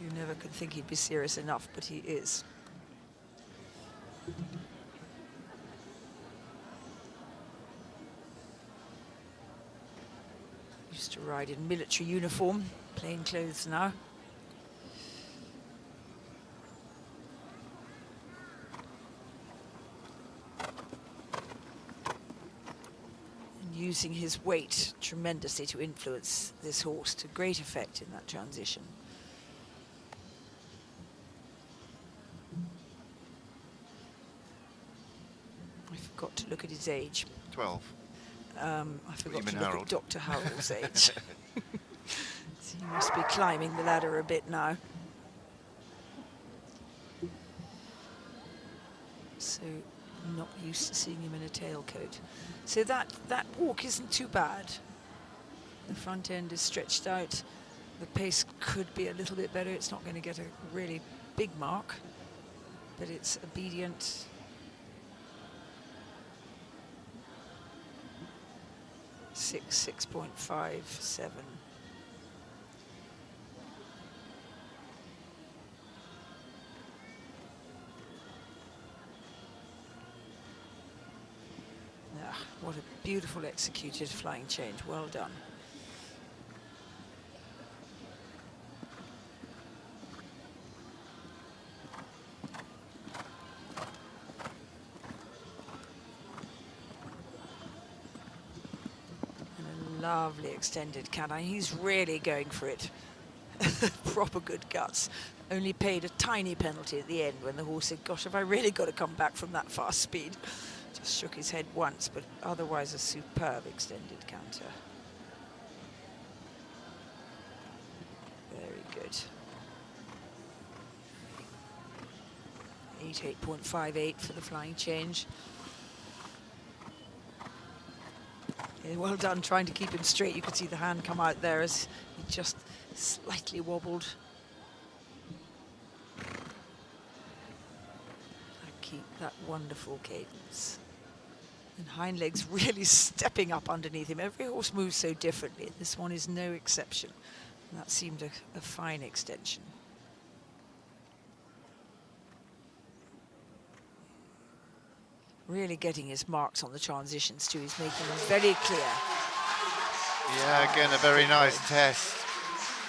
You never could think he'd be serious enough, but he is. Used to ride in military uniform, plain clothes now. And using his weight tremendously to influence this horse to great effect in that transition. I forgot to look at his age. 12. I forgot to look Harold. at Dr. Harold's age. So he must be climbing the ladder a bit now. So not used to seeing him in a tailcoat. So that walk isn't too bad. The front end is stretched out. The pace could be a little bit better. It's not going to get a really big mark, but it's obedient. 6.57. Ah, what a beautiful executed flying change. Well done. Lovely extended canine. He's really going for it. Proper good guts. Only paid a tiny penalty at the end when the horse said, gosh, have I really got to come back from that fast speed? Just shook his head once, but otherwise a superb extended canter. Very good. 8.58 for the flying change. Yeah, well done trying to keep him straight. You could see the hand come out there as he just slightly wobbled. Keep that wonderful cadence. And hind legs really stepping up underneath him. Every horse moves so differently. This one is no exception. And that seemed a fine extension. Really getting his marks on the transitions too. He's making them very clear. Yeah, again, a very nice test.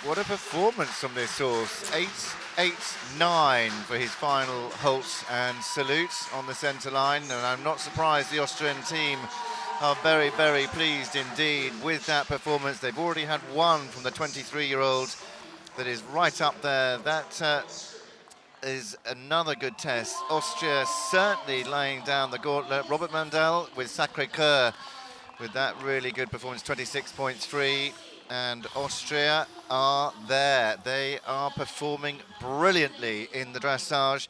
What a performance from this horse. 8.89 for his final halt and salute on the centre line. And I'm not surprised the Austrian team are very, very pleased indeed with that performance. They've already had one from the 23-year-old that is right up there. That is another good test. Austria certainly laying down the gauntlet. Robert Mandel with Sacré-Cœur with that really good performance, 26.3. And Austria are there. They are performing brilliantly in the dressage.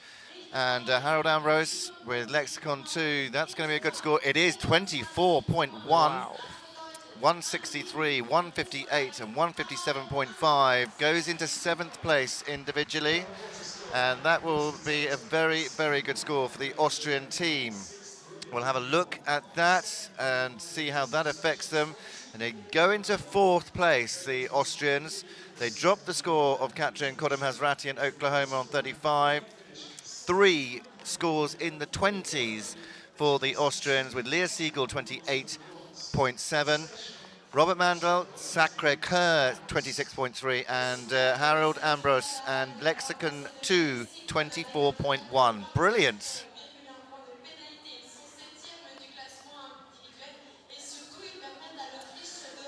And Harold Ambrose with Lexicon 2, that's going to be a good score. It is 24.1. Wow. 163, 158 and 157.5 goes into 7th place individually, and that will be a very, very good score for the Austrian team. We'll have a look at that and see how that affects them. And they go into 4th place, the Austrians. They drop the score of Katrin Kodem-Hazrati in Oklahoma on 35. 3 scores in the 20s for the Austrians, with Leah Siegel 28.7. Robert Mandel, Sacré-Cœur 26.3, and Harold Ambrose and Lexicon 2 24.1. Brilliant.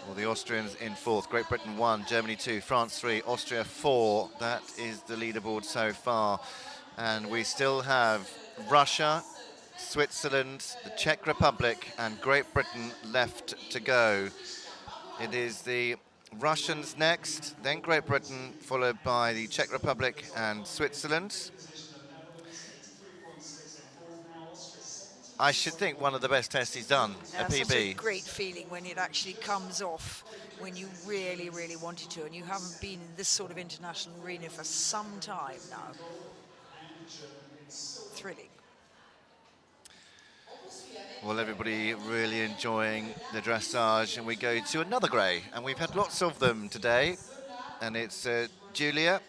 Well, the Austrians in 4th, Great Britain 1, Germany 2, France 3, Austria 4. That is the leaderboard so far. And we still have Russia, Switzerland, the Czech Republic and Great Britain left to go. It is the Russians next, then Great Britain, followed by the Czech Republic and Switzerland. I should think one of the best tests he's done, a Such a PB. great feeling when it actually comes off, when you really, really wanted to, and you haven't been in this sort of international arena for some time now. Thrilling. Well, everybody really enjoying the dressage, and we go to another grey, and we've had lots of them today, and it's Julia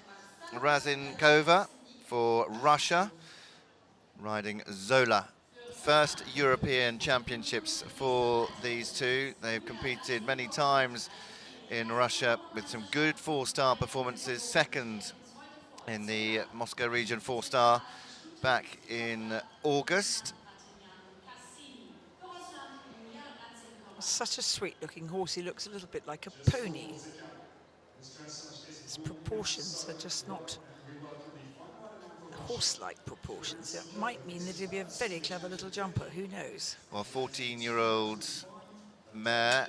Razinkova for Russia, riding Zola. First European Championships for these two. They've competed many times in Russia with some good four-star performances. Second in the Moscow region four-star back in August. Such a sweet-looking horse. He looks a little bit like a pony. His proportions are just not horse-like proportions. It might mean that he'll be a very clever little jumper. Who knows? Well, 14-year-old mare.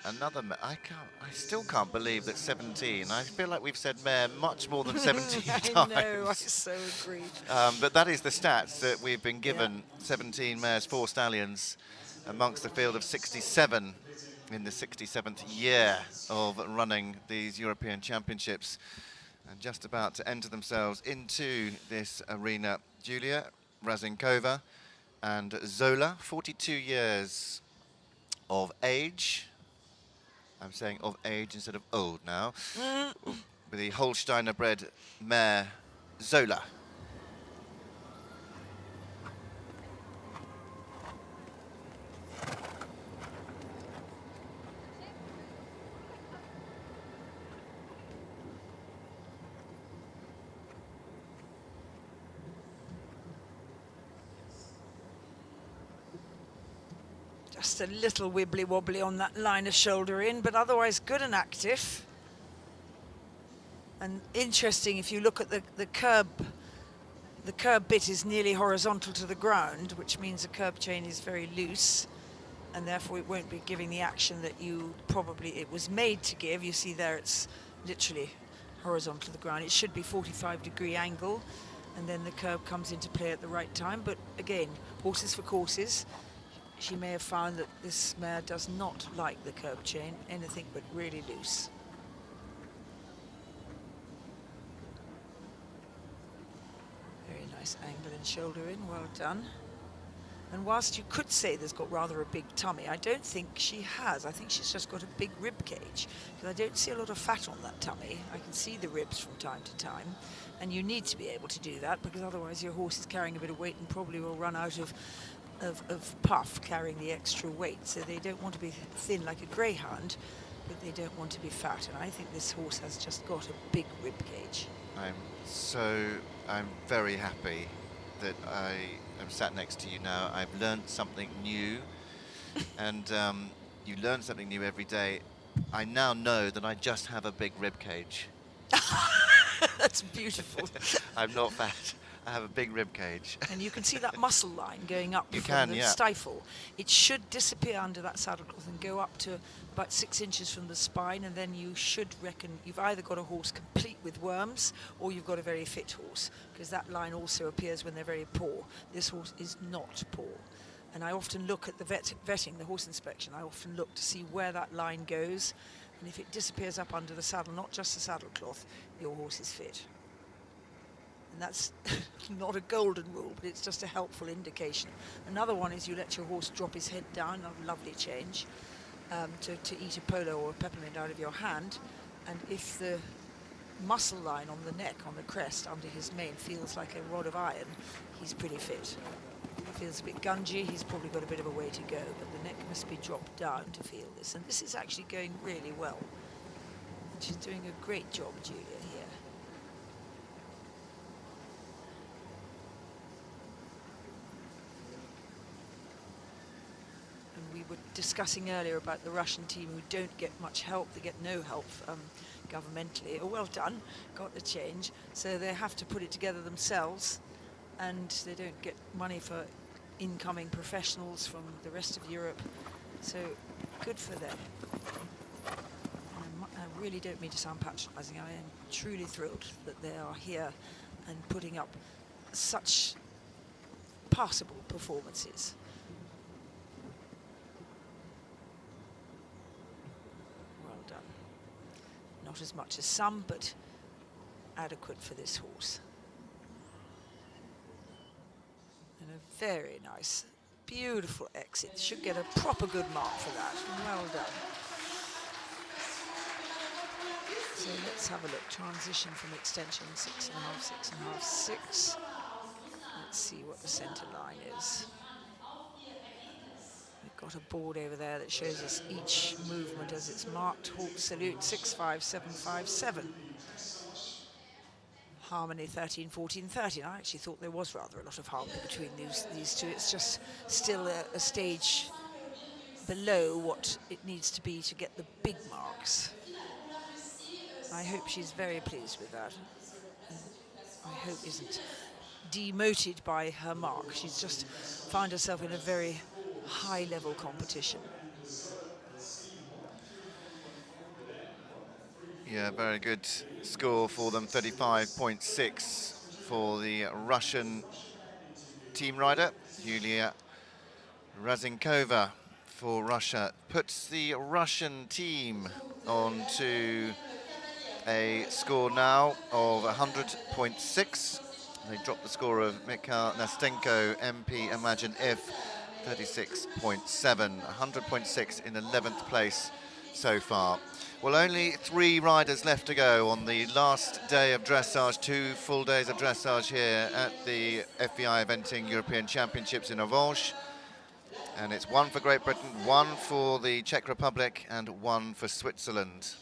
Another mare. I still can't believe that 17. I feel like we've said mare much more than 17 times. I know, I so agree. But that is the stats that we've been given. 17 mares, 4 stallions, amongst the field of 67 in the 67th year of running these European Championships, and just about to enter themselves into this arena. Julia Razinkova and Zola, 42 years of age. I'm saying of age instead of old now. With the Holsteiner bred mare Zola. Just a little wibbly wobbly on that line of shoulder in, but otherwise good and active. And interesting, if you look at the curb bit is nearly horizontal to the ground, which means the curb chain is very loose, and therefore it won't be giving the action that it was made to give. You see there it's literally horizontal to the ground. It should be 45-degree angle, and then the curb comes into play at the right time. But again, horses for courses. She may have found that this mare does not like the curb chain, anything but really loose. Very nice angle and shoulder in, well done. And whilst you could say there's got rather a big tummy, I don't think she has. I think she's just got a big rib cage, because I don't see a lot of fat on that tummy. I can see the ribs from time to time, and you need to be able to do that, because otherwise your horse is carrying a bit of weight and probably will run out of puff carrying the extra weight. So they don't want to be thin like a greyhound, but they don't want to be fat, and I think this horse has just got a big rib cage. I'm very happy that I am sat next to you now. I've learned something new, and you learn something new every day. I now know that I just have a big rib cage. That's beautiful. I'm not fat. I have a big rib cage. And you can see that muscle line going up You from can, the yeah. stifle. It should disappear under that saddlecloth and go up to about 6 inches from the spine, and then you should reckon you've either got a horse complete with worms or you've got a very fit horse, because that line also appears when they're very poor. This horse is not poor. And I often look at the vetting, the horse inspection, I often look to see where that line goes, and if it disappears up under the saddle, not just the saddlecloth, your horse is fit. And that's not a golden rule, but it's just a helpful indication. Another one is you let your horse drop his head down, a lovely change, to eat a polo or a peppermint out of your hand. And if the muscle line on the neck, on the crest, under his mane feels like a rod of iron, he's pretty fit. If he feels a bit gungy, he's probably got a bit of a way to go, but the neck must be dropped down to feel this. And this is actually going really well. And she's doing a great job, Julia, here. We were discussing earlier about the Russian team who don't get much help. They get no help governmentally. Oh, well done, got the change. So they have to put it together themselves, and they don't get money for incoming professionals from the rest of Europe. So good for them. And a really don't mean to sound patronising. I am truly thrilled that they are here and putting up such passable performances. Well done. Not as much as some, but adequate for this horse. And a very nice, beautiful exit. Should get a proper good mark for that. Well done. So let's have a look. Transition from extension, 6.5, 6.5, 6. Let's see what the centre line is. We've got a board over there that shows us each movement as it's marked. Hawk salute, 6.5, 7.5, 7. Harmony 13, 14, 13. I actually thought there was rather a lot of harmony between these two. It's just still a stage below what it needs to be to get the big marks. I hope she's very pleased with that. And I hope isn't demoted by her mark. She's just found herself in a very high-level competition. Yeah, very good score for them, 35.6 for the Russian team rider, Yulia Razinkova for Russia. Puts the Russian team on to a score now of 100.6. They dropped the score of Mikhail Nastenko, MP Imagine If, 36.7, 100.6 in 11th place so far. Well, only 3 riders left to go on the last day of dressage, 2 full days of dressage here at the FEI Eventing European Championships in Orange. And it's 1 for Great Britain, 1 for the Czech Republic, and 1 for Switzerland.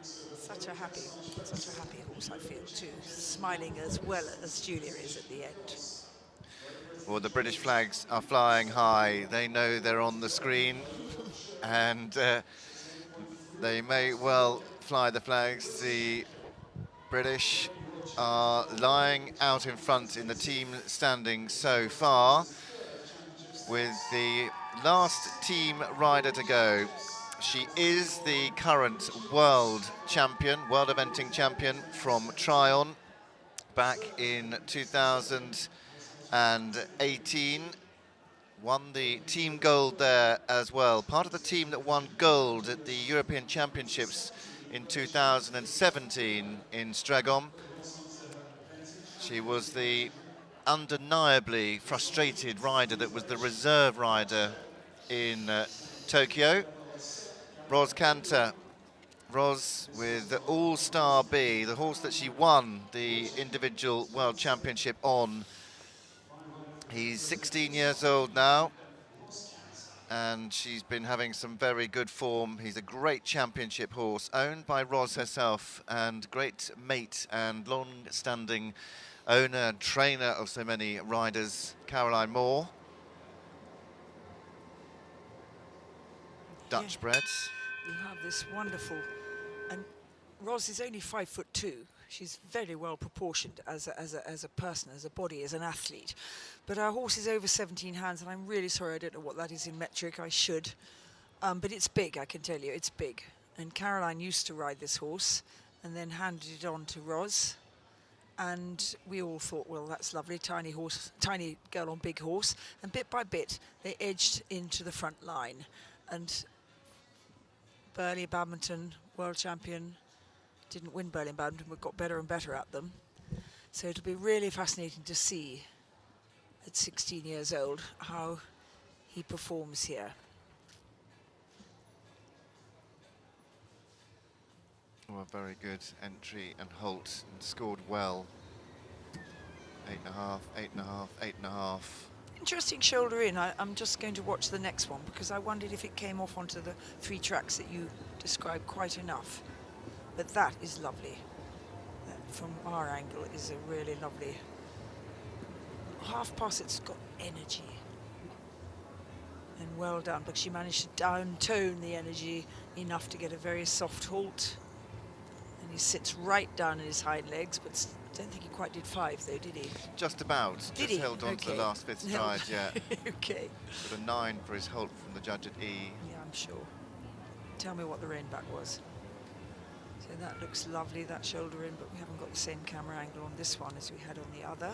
Such a happy horse, I feel, too. Smiling as well as Julia is at the end. Well, the British flags are flying high. They know they're on the screen, and they may well fly the flags. The British are lying out in front in the team standing so far, with the last team rider to go. She is the current world champion, world eventing champion from Tryon back in 2018. Won the team gold there as well. Part of the team that won gold at the European Championships in 2017 in Stragom. She was the undeniably frustrated rider that was the reserve rider in Tokyo. Ros Cantor, Ros with the All-Star B, the horse that she won the individual world championship on. He's 16 years old now, and she's been having some very good form. He's a great championship horse, owned by Ros herself, and great mate and long-standing owner and trainer of so many riders, Caroline Moore. Dutch breds. You have this wonderful, and Ros is only 5'2". She's very well proportioned as a person, as a body, as an athlete. But our horse is over 17 hands, and I'm really sorry I don't know what that is in metric. I should. But it's big, I can tell you. It's big. And Caroline used to ride this horse and then handed it on to Ros. And we all thought, well, that's lovely, tiny horse, tiny girl on big horse. And bit by bit, they edged into the front line. And Burley Badminton, world champion, didn't win Berlin Badminton, but got better and better at them. So it'll be really fascinating to see at 16 years old how he performs here. Oh, a very good entry and halt, and scored well. 8.5, 8.5, 8.5. Interesting shoulder in. I'm just going to watch the next one because I wondered if it came off onto the 3 tracks that you described quite enough. But that is lovely. That from our angle is a really lovely half pass. It's got energy. And well done, but she managed to down-tone the energy enough to get a very soft halt. And he sits right down in his hind legs, but I don't think he quite did 5 though, did he? Just about. Did just he? held on to the last 5th stride, yeah. Okay. But a 9 for his halt from the judge at E. Yeah, I'm sure. tell me what the rain back was. So that looks lovely, that shoulder in, but we haven't got the same camera angle on this one as we had on the other.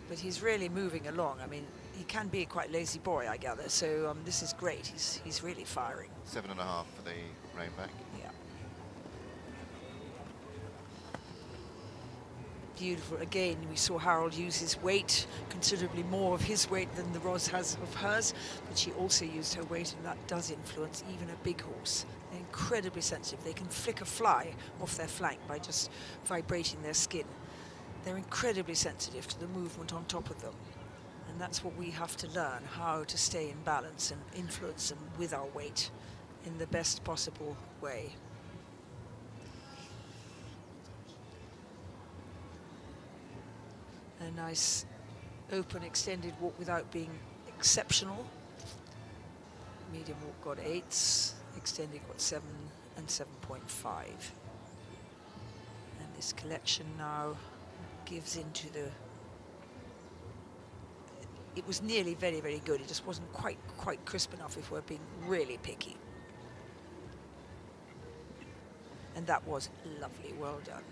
But he's really moving along. I mean, he can be a quite lazy boy, I gather, so this is great. He's really firing. 7.5 for the rain back. Yeah. Beautiful. Again, we saw Harold use his weight, considerably more of his weight than the Roz has of hers, but she also used her weight, and that does influence even a big horse. They're incredibly sensitive. They can flick a fly off their flank by just vibrating their skin. They're incredibly sensitive to the movement on top of them. And that's what we have to learn, how to stay in balance and influence them with our weight in the best possible way. A nice open extended walk without being exceptional. Medium walk got 8s, extended got 7 and 7.5. And this collection now gives into the... It was nearly very, very good. It just wasn't quite crisp enough if we're being really picky. And that was lovely, well done.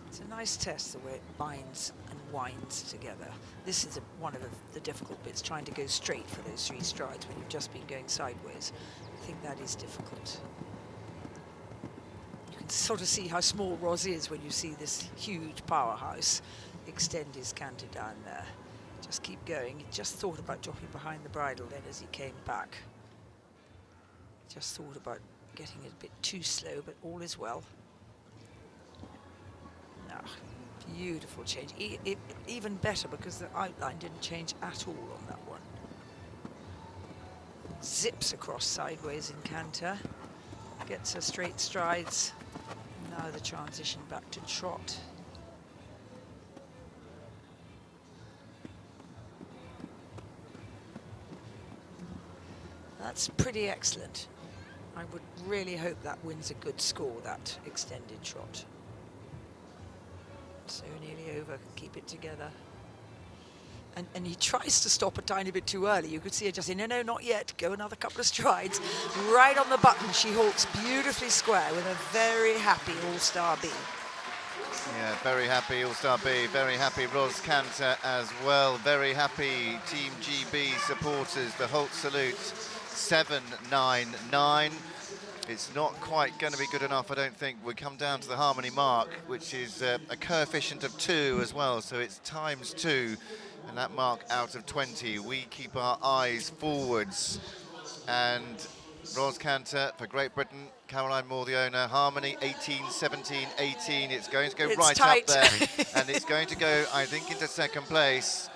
It's a nice test, the way it binds and winds together. This is one of the difficult bits, trying to go straight for those 3 strides when you've just been going sideways. I think that is difficult. You can sort of see how small Roz is when you see this huge powerhouse extend his canter down there. Just keep going. He just thought about dropping behind the bridle then as he came back. Just thought about getting it a bit too slow, but all is well. Ah, beautiful change. Even better because the outline didn't change at all on that one. Zips across sideways in canter. Gets her straight strides. Now the transition back to trot. That's pretty excellent. I would really hope that wins a good score, that extended trot. So nearly over, keep it together. And he tries to stop a tiny bit too early. You could see her just say, no, no, not yet. Go another couple of strides. Right on the button, she halts beautifully square with a very happy All-Star B. Yeah, very happy All-Star B, very happy Roz Canter as well. Very happy Team GB supporters. The Holt salute, 7.99. It's not quite going to be good enough, I don't think. We come down to the harmony mark, which is a coefficient of 2 as well, so it's ×2, and that mark out of 20. We keep our eyes forwards, and Roz Canter for Great Britain, Caroline Moore, the owner, harmony 18, 17, 18. It's going to go right tight. up there, and it's going to go, I think, into second place.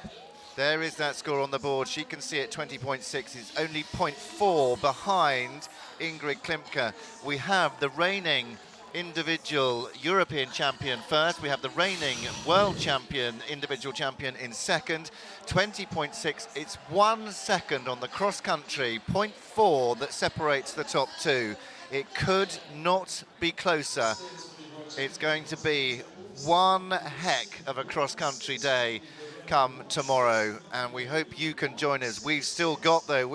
There is that score on the board. She can see it, 20.6. It's only 0.4 behind Ingrid Klimke. We have the reigning individual European champion first. We have the reigning world champion, individual champion in second. 20.6. It's 1 second on the cross country, 0.4 that separates the top 2. It could not be closer. It's going to be one heck of a cross country day come tomorrow, and we hope you can join us. We've still got 2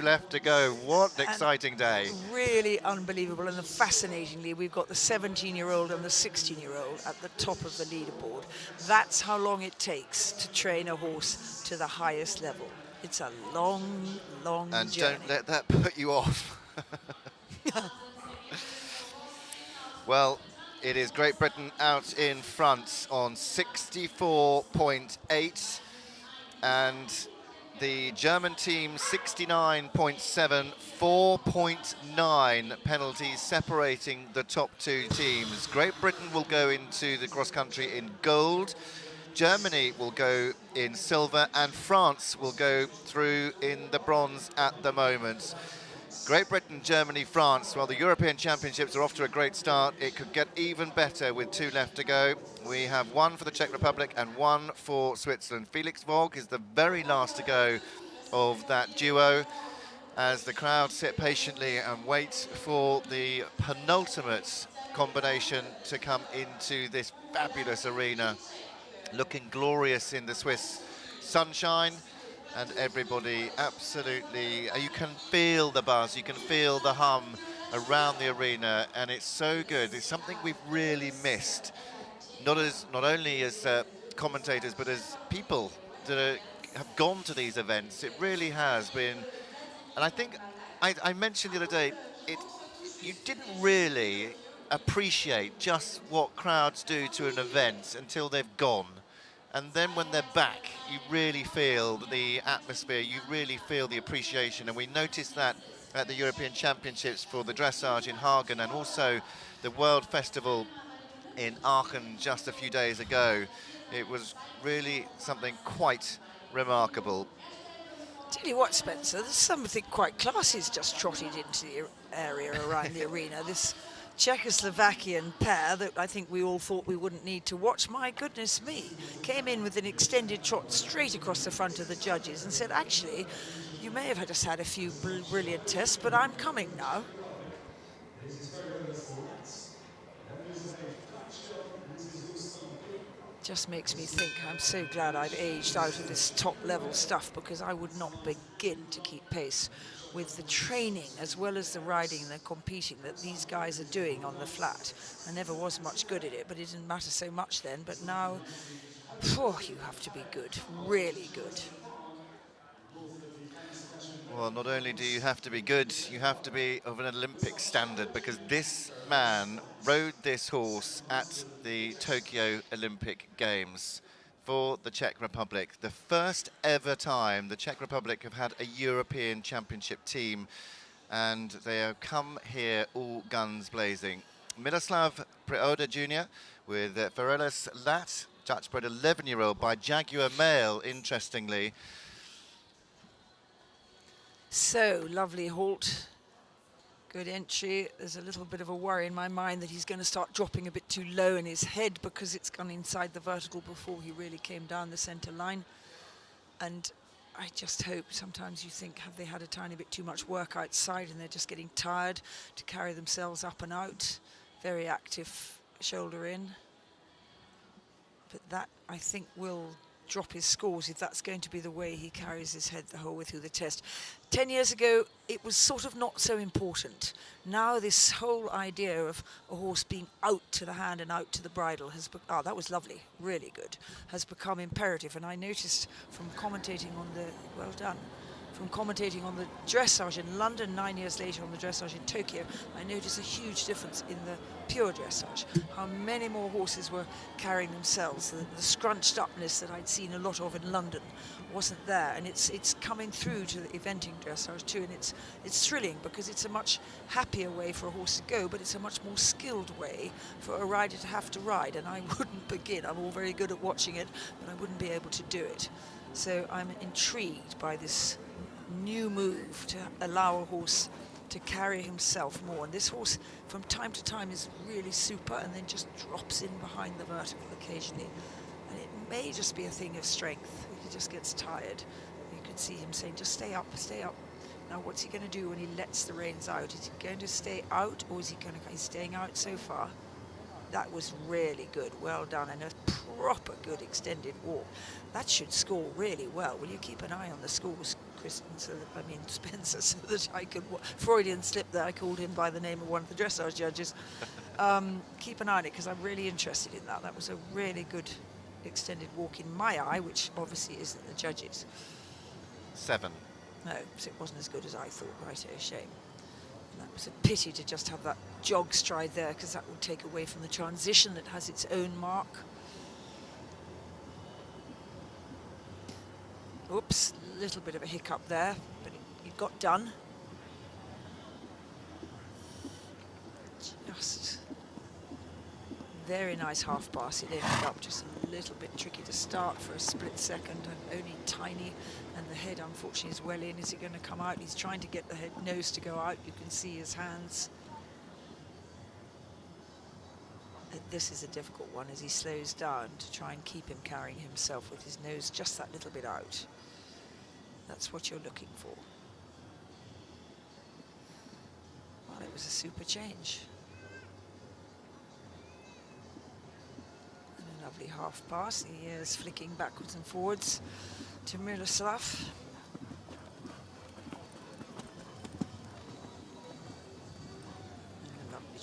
left to go. What an exciting day. Really unbelievable, and fascinatingly, we've got the 17-year-old and the 16-year-old at the top of the leaderboard. That's how long it takes to train a horse to the highest level. It's a long, long and journey. Don't let that put you off. Well, it is Great Britain out in front on 64.8, and the German team 69.7, 4.9 penalties separating the top 2 teams. Great Britain will go into the cross country in gold, Germany will go in silver, and France will go through in the bronze at the moment. Great Britain, Germany, France. Well, the European Championships are off to a great start. It could get even better with 2 left to go. We have 1 for the Czech Republic and 1 for Switzerland. Felix Vogue is the very last to go of that duo, as the crowd sit patiently and wait for the penultimate combination to come into this fabulous arena. Looking glorious in the Swiss sunshine. and everybody absolutely, you can feel the buzz, you can feel the hum around the arena, and it's so good. It's something we've really missed, not only as commentators, but as people that have gone to these events. It really has been, and I think I mentioned the other day, it you didn't really appreciate just what crowds do to an event until they've gone. And then when they're back, you really feel the atmosphere, you really feel the appreciation. And we noticed that at the European Championships for the dressage in Hagen, and also the World Festival in Aachen just a few days ago. It was really something quite remarkable. Tell you what, Spencer, there's something quite classy just trotted into the area around the arena. This Czechoslovakian pair that I think we all thought we wouldn't need to watch, my goodness me, came in with an extended trot straight across the front of the judges and said, actually, you may have just had a few brilliant tests, but I'm coming now. Just makes me think I'm so glad I've aged out of this top level stuff, because I would not begin to keep pace with the training as well as the riding and the competing that these guys are doing on the flat. I never was much good at it, but it didn't matter so much then. But now, you have to be good, really good. Well, not only do you have to be good, you have to be of an Olympic standard, because this man rode this horse at the Tokyo Olympic Games for the Czech Republic. The first ever time the Czech Republic have had a European Championship team, and they have come here all guns blazing. Miroslav Preoda Jr. with Ferelis Lat, Dutch bred 11-year-old by Jaguar Male, interestingly. So, lovely halt. Good entry. There's a little bit of a worry in my mind that he's going to start dropping a bit too low in his head, because it's gone inside the vertical before he really came down the centre line. And I just hope, sometimes you think, have they had a tiny bit too much work outside and they're just getting tired to carry themselves up and out. Very active shoulder in. But that, I think, will drop his scores if that's going to be the way he carries his head the whole way through the test. 10 years ago, it was sort of not so important. Now this whole idea of a horse being out to the hand and out to the bridle has that was lovely, really good, has become imperative. And I noticed from commentating on the, well done, from commentating on the dressage in London 9 years later on the dressage in Tokyo, I noticed a huge difference in the pure dressage. How many more horses were carrying themselves. The scrunched upness that I'd seen a lot of in London wasn't there, and it's coming through to the eventing dressage too, and it's thrilling, because it's a much happier way for a horse to go, but it's a much more skilled way for a rider to have to ride, and I wouldn't begin. I'm all very good at watching it, but I wouldn't be able to do it. So I'm intrigued by this new move to allow a horse to carry himself more, and this horse from time to time is really super and then just drops in behind the vertical occasionally, and it may just be a thing of strength. He just gets tired. You can see him saying, just stay up, stay up. Now what's he going to do when he lets the reins out? Is he going to stay out, or is he going to, he's staying out so far? That was really good, well done, and a proper good extended walk. That should score really well. Will you keep an eye on the scores, Kristen, Spencer, so that I could, Freudian slip there, I called him by the name of one of the dressage judges. Keep an eye on it, because I'm really interested in that. That was a really good extended walk in my eye, which obviously isn't the judges. 7. No, so it wasn't as good as I thought, right, a shame. That was a pity to just have that jog stride there, because that would take away from the transition that has its own mark. Oops, a little bit of a hiccup there, but it got done. Just very nice half pass. It ended up just a little bit tricky to start for a split second, and only tiny, and the head unfortunately is well in. Is it going to come out? He's trying to get the nose to go out. You can see his hands. And this is a difficult one as he slows down to try and keep him carrying himself with his nose just that little bit out. That's what you're looking for. Well, it was a super change. And a lovely half pass. He is flicking backwards and forwards to Miroslav.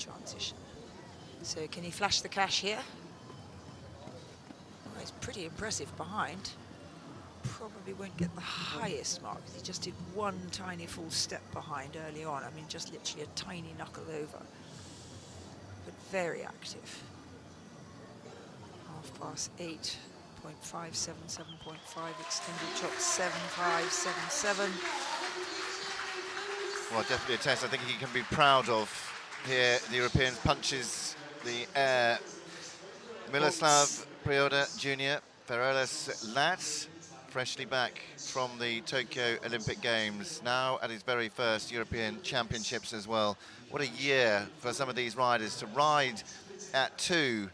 transition. So can he flash the cash here? Well, he's pretty impressive behind. Probably won't get the highest mark because he just did one tiny full step behind early on. I mean, just literally a tiny knuckle over, but very active. 8:08.577.5 extended shot 7.577. Well, definitely a test I think he can be proud of here. The European punches the air. Miloslav Prioda Jr., Ferelis Lat, freshly back from the Tokyo Olympic Games, now at his very first European Championships as well. What a year for some of these riders to ride at 2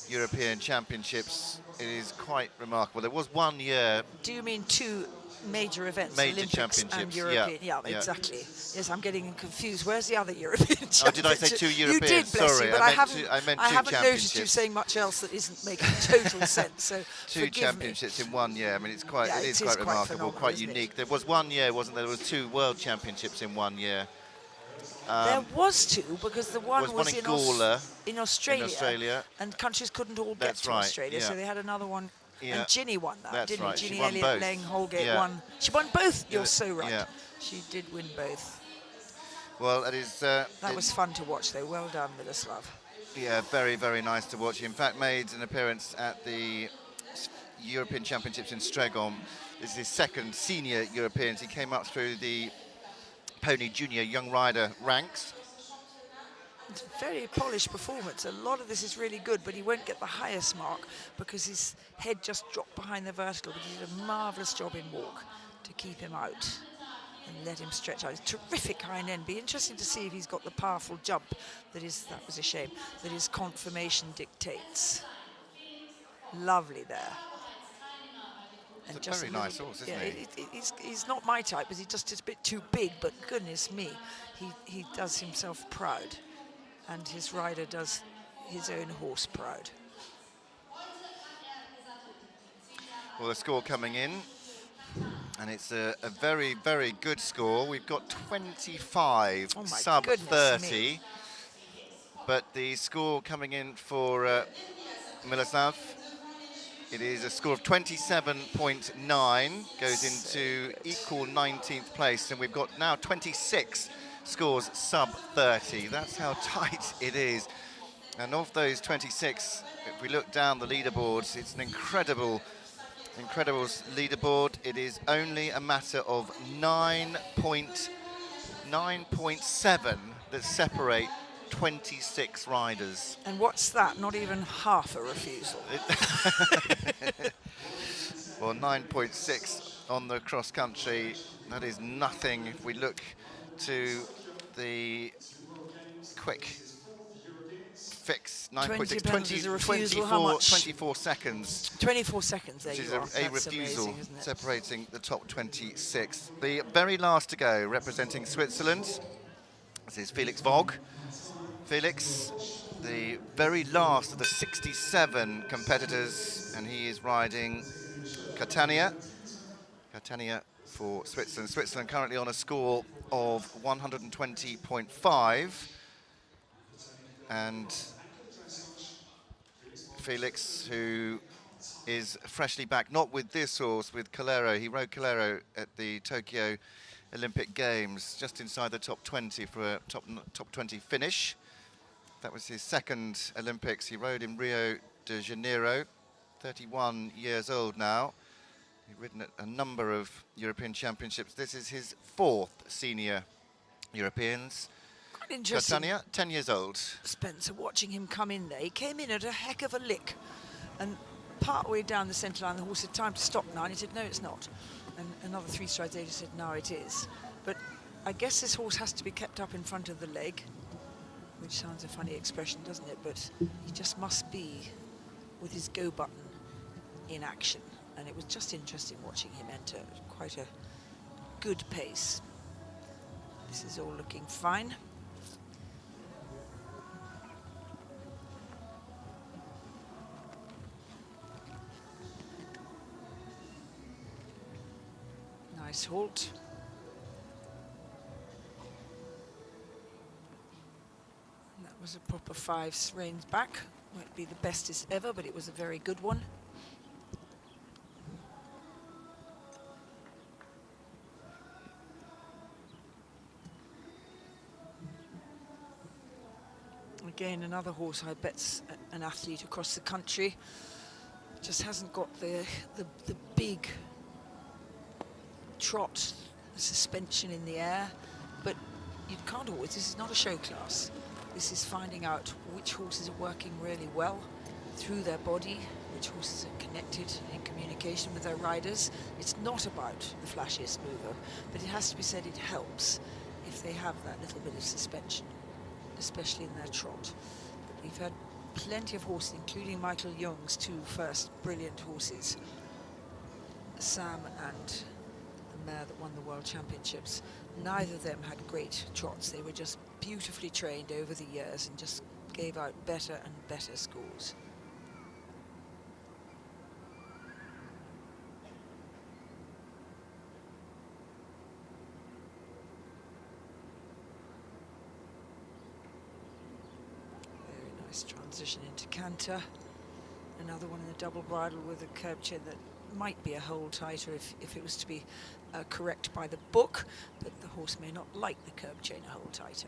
European Championships. It is quite remarkable. There was 1 year. Do you mean 2 major events, major Olympics championships, and European? yeah, Exactly. Yes, I'm getting confused. Where's the other European championship? Oh, did I say 2 European? You did, bless Sorry, you, but I I meant 2 haven't noticed you championships. saying much else that isn't making total sense. So 2 championships in 1 year. I mean, it's quite, yeah, it is quite remarkable, quite isn't unique. it? There was 1 year, wasn't there? There was 2 World Championships in 1 year. There was 2 because the one was in Gawler, in Australia, and countries couldn't all get to Australia, so they had another one. Yeah. And Ginny won that, didn't right. she? Ginny She won Elliott both. Lang Holgate Yeah. won. She won both. You're Yeah. so right. Yeah. She did win both. Well, it is. That was fun to watch, though. Well done, Miloslav. Yeah, very, very nice to watch. He, in fact, made an appearance at the European Championships in Stregon. This is his second senior Europeans. He came up through the Pony Junior Young Rider ranks. It's a very polished performance. A lot of this is really good, but he won't get the highest mark because his head just dropped behind the vertical. But he did a marvellous job in walk to keep him out and let him stretch out. It's terrific hind end. Be interesting to see if he's got the powerful jump that was a shame, that his conformation dictates. Lovely there. It's a very nice horse, isn't he? He's not my type, because he's just a bit too big, but goodness me, he does himself proud. And his rider does his own horse proud. Well, the score coming in, and it's a very, very good score. We've got 25 sub 30, me. but the score coming in for Miloslav, it is a score of 27.9, goes into equal 19th place, and we've got now 26 scores sub 30. That's how tight it is. And of those 26, if we look down the leaderboards, it's an incredible leaderboard. It is only a matter of 9.7 that separate 26 riders. And what's that? Not even half a refusal. Well, 9.6 on the cross country, that is nothing. If we look to the quick fix, 9.6, 24 seconds. 24 seconds, there which is you are. a refusal amazing, isn't it? separating the top 26. The very last to go, representing Switzerland, this is Felix Vogt. Felix, the very last of the 67 competitors, and he is riding Catania. Catania for Switzerland. Switzerland currently on a score of 120.5. And Felix, who is freshly back, not with this horse, with Calero. He rode Calero at the Tokyo Olympic Games, just inside the top 20 for a top 20 finish. That was his second Olympics. He rode in Rio de Janeiro, 31 years old now. He's ridden at a number of European Championships. This is his 4th senior Europeans. Quite interesting. Catania, 10 years old. Spencer, watching him come in there, he came in at a heck of a lick. And part way down the centre line, the horse said, time to stop now. And he said, no, it's not. And another 3 strides later said, no, it is. But I guess this horse has to be kept up in front of the leg, which sounds a funny expression, doesn't it? But he just must be with his go button in action. And it was just interesting watching him enter at quite a good pace. This is all looking fine. Nice halt. was a proper 5 reins back. Might be the bestest ever, but it was a very good one. Again, another horse I bet's an athlete across the country. Just hasn't got the big trot, the suspension in the air, but you can't always, this is not a show class. This is finding out which horses are working really well through their body, which horses are connected in communication with their riders. It's not about the flashiest mover, but it has to be said it helps if they have that little bit of suspension, especially in their trot. But we've had plenty of horses, including Michael Young's 2 first brilliant horses, Sam and the mare that won the World Championships. Neither of them had great trots. They were just beautifully trained over the years and just gave out better and better scores. Very nice transition into canter. Another one in the double bridle with a curb chain that might be a hole tighter if it was to be correct by the book, but the horse may not like the curb chain a hole tighter.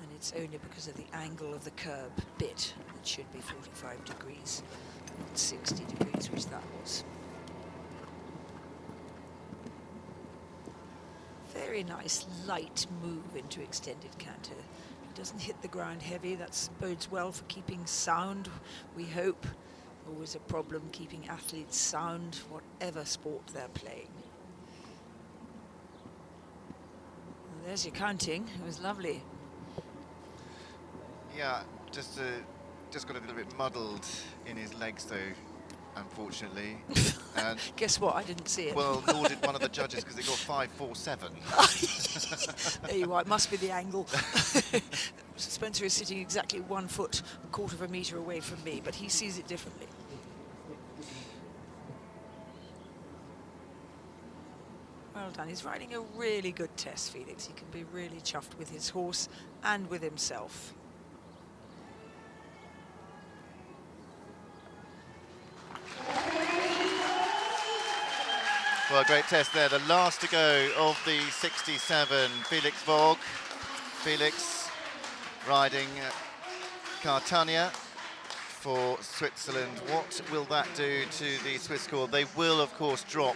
And it's only because of the angle of the curb bit that should be 45 degrees, not 60 degrees, which that was. Very nice light move into extended canter. It doesn't hit the ground heavy. That bodes well for keeping sound, we hope. Always a problem keeping athletes sound, whatever sport they're playing. And there's your counting. It was lovely. Yeah, just got a little bit muddled in his legs though, unfortunately. And guess what? I didn't see it. well, nor did one of the judges because they got 5-4-7. There you are. It must be the angle. Spencer is sitting exactly 1 foot, a quarter of a metre away from me, but he sees it differently. Well done. He's riding a really good test, Felix. He can be really chuffed with his horse and with himself. Well, a great test there. The last to go of the 67, Felix Vogue. Felix riding Catania for Switzerland. What will that do to the Swiss score? They will, of course, drop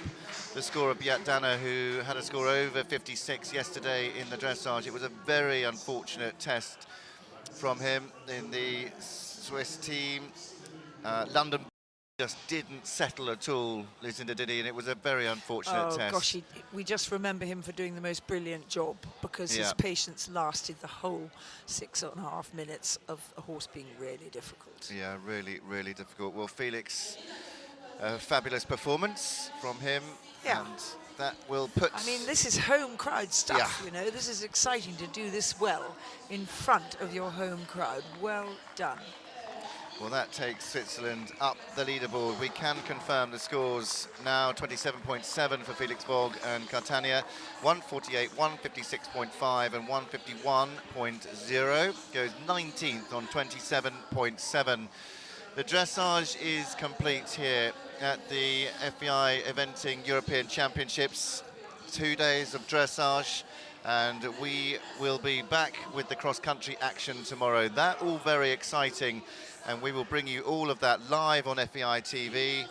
the score of Beat Danner, who had a score over 56 yesterday in the dressage. It was a very unfortunate test from him in the Swiss team. London just didn't settle at all, Lucinda Diddy, and it was a very unfortunate test. Gosh, we just remember him for doing the most brilliant job because his patience lasted the whole 6.5 minutes of a horse being really difficult. Yeah, really, really difficult. Well, Felix, a fabulous performance from him, and that will put... I mean, this is home crowd stuff, you know. This is exciting to do this well in front of your home crowd. Well done. Well, that takes Switzerland up the leaderboard. We can confirm the scores now. 27.7 for Felix Vogue and Catania, 148, 156.5 and 151.0. Goes 19th on 27.7. The dressage is complete here at the FEI Eventing European Championships. 2 days of dressage, and we will be back with the cross-country action tomorrow. That all very exciting, and we will bring you all of that live on FEI TV,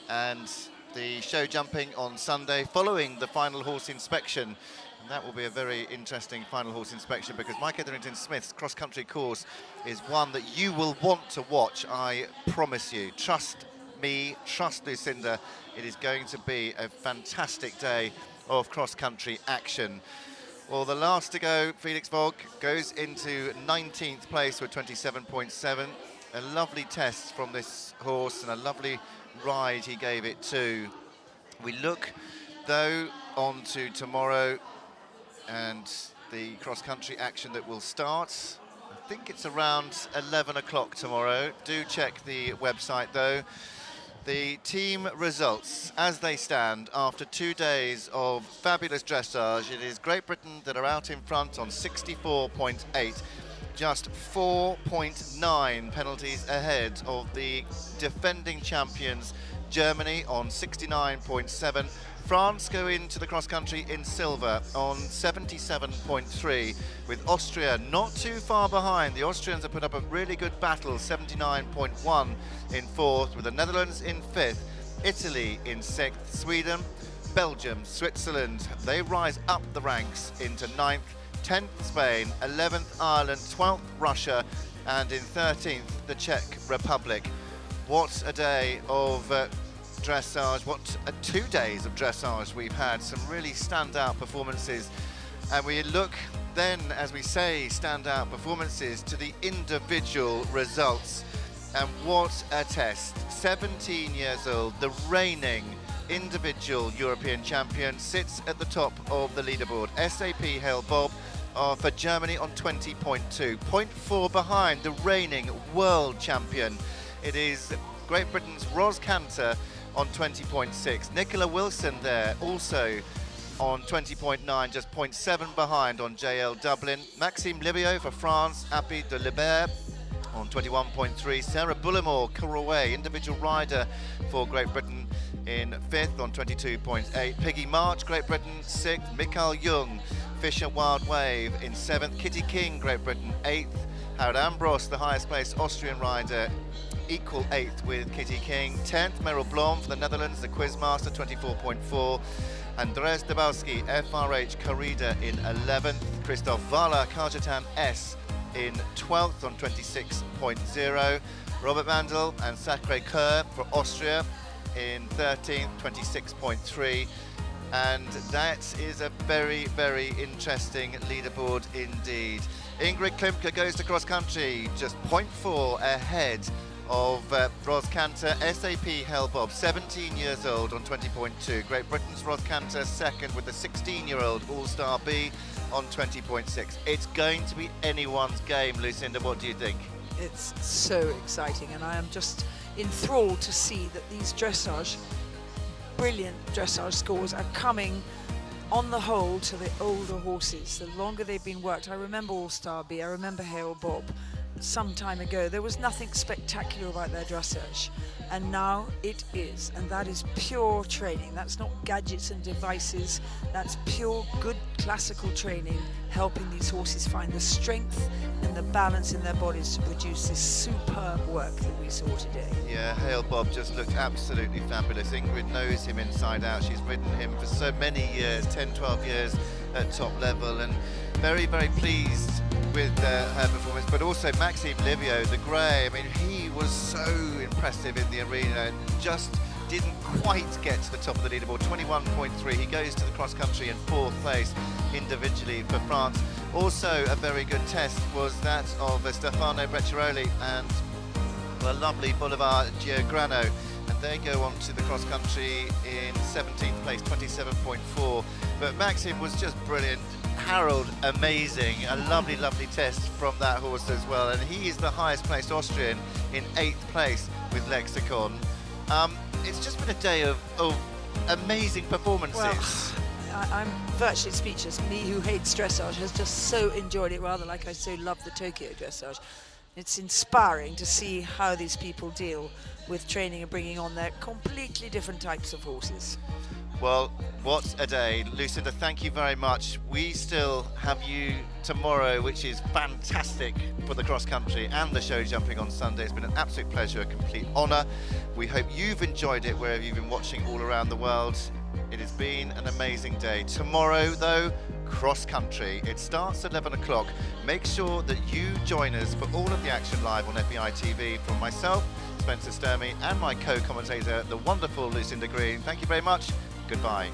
and the show jumping on Sunday following the final horse inspection. And that will be a very interesting final horse inspection because Mike Etherington Smith's cross-country course is one that you will want to watch, I promise you. Trust me, trust Lucinda. It is going to be a fantastic day of cross-country action. Well, the last to go, Felix Vogue, goes into 19th place with 27.7. A lovely test from this horse and a lovely ride he gave it to. We look, though, on to tomorrow and the cross-country action that will start. I think it's around 11 o'clock tomorrow. Do check the website, though. The team results as they stand after 2 days of fabulous dressage. It is Great Britain that are out in front on 64.8. just 4.9 penalties ahead of the defending champions Germany on 69.7. France go into the cross-country in silver on 77.3, with Austria not too far behind. The Austrians have put up a really good battle, 79.1 in fourth, with the Netherlands in fifth, Italy in sixth, Sweden, Belgium, Switzerland, they rise up the ranks into ninth, 10th Spain, 11th Ireland, 12th Russia, and in 13th the Czech Republic. What a day of dressage, what 2 days of dressage we've had. Some really standout performances, and we look then, as we say, standout performances to the individual results. And what a test. 17 years old, the reigning individual European champion, sits at the top of the leaderboard. SAP Hale Bob for Germany on 20.2, 0.4 behind the reigning world champion. It is Great Britain's Ros Cantor on 20.6. Nicola Wilson there also on 20.9, just 0.7 behind on JL Dublin. Maxime Livio for France, Appy de Libert on 21.3. Sarah Bullimore, Kuraway, individual rider for Great Britain in 5th on 22.8. Peggy March, Great Britain 6th. Mikael Jung, Fisher Wild Wave in 7th. Kitty King, Great Britain 8th. Harold Ambros, the highest placed Austrian rider, equal 8th with Kitty King. 10th, Meryl Blom for the Netherlands, the Quizmaster, 24.4. Andres Debowski, FRH Corrida in 11th. Christoph Wahler, Kajatan S in 12th on 26.0. Robert Mandel and Sacré-Cœur for Austria in 13th, 26.3. And that is a very, very interesting leaderboard indeed. Ingrid Klimke goes to cross-country, just 0.4 ahead of Ros Cantor. SAP Hale Bob, 17 years old on 20.2. Great Britain's Ros Cantor second with the 16-year-old All-Star B on 20.6. It's going to be anyone's game, Lucinda. What do you think? It's so exciting, and I am just enthralled to see that these brilliant dressage scores are coming on the whole to the older horses. The longer they've been worked. I remember All-Star B, I remember Hale Bob some time ago. There was nothing spectacular about their dressage, and now it is, and that is pure training. That's not gadgets and devices, that's pure good classical training, helping these horses find the strength and the balance in their bodies to produce this superb work that we saw today. Yeah, Hale Bob just looked absolutely fabulous. Ingrid knows him inside out. She's ridden him for so many years, 10, 12 years at top level, and very, very pleased with her performance. But also Maxime Livio, the grey, I mean, he was so impressive in the arena, just didn't quite get to the top of the leaderboard. 21.3, he goes to the cross-country in 4th place individually for France. Also a very good test was that of Stefano Brecciaroli and the lovely Boulevard Giograno, and they go on to the cross-country in 17th place, 27.4. But Maxim was just brilliant. Harold, amazing. A lovely, lovely test from that horse as well. And he is the highest placed Austrian in 8th place with Lexicon. It's just been a day of amazing performances. Well, I'm virtually speechless. Me, who hates dressage, has just so enjoyed it, rather like I so love the Tokyo dressage. It's inspiring to see how these people deal with training and bringing on their completely different types of horses. Well, what a day. Lucinda, thank you very much. We still have you tomorrow, which is fantastic for the cross-country and the show jumping on Sunday. It's been an absolute pleasure, a complete honour. We hope you've enjoyed it wherever you've been watching all around the world. It has been an amazing day. Tomorrow, though, cross-country. It starts at 11 o'clock. Make sure that you join us for all of the action live on FEI TV. From myself, Spencer Sturmey, and my co-commentator, the wonderful Lucinda Green. Thank you very much. Goodbye.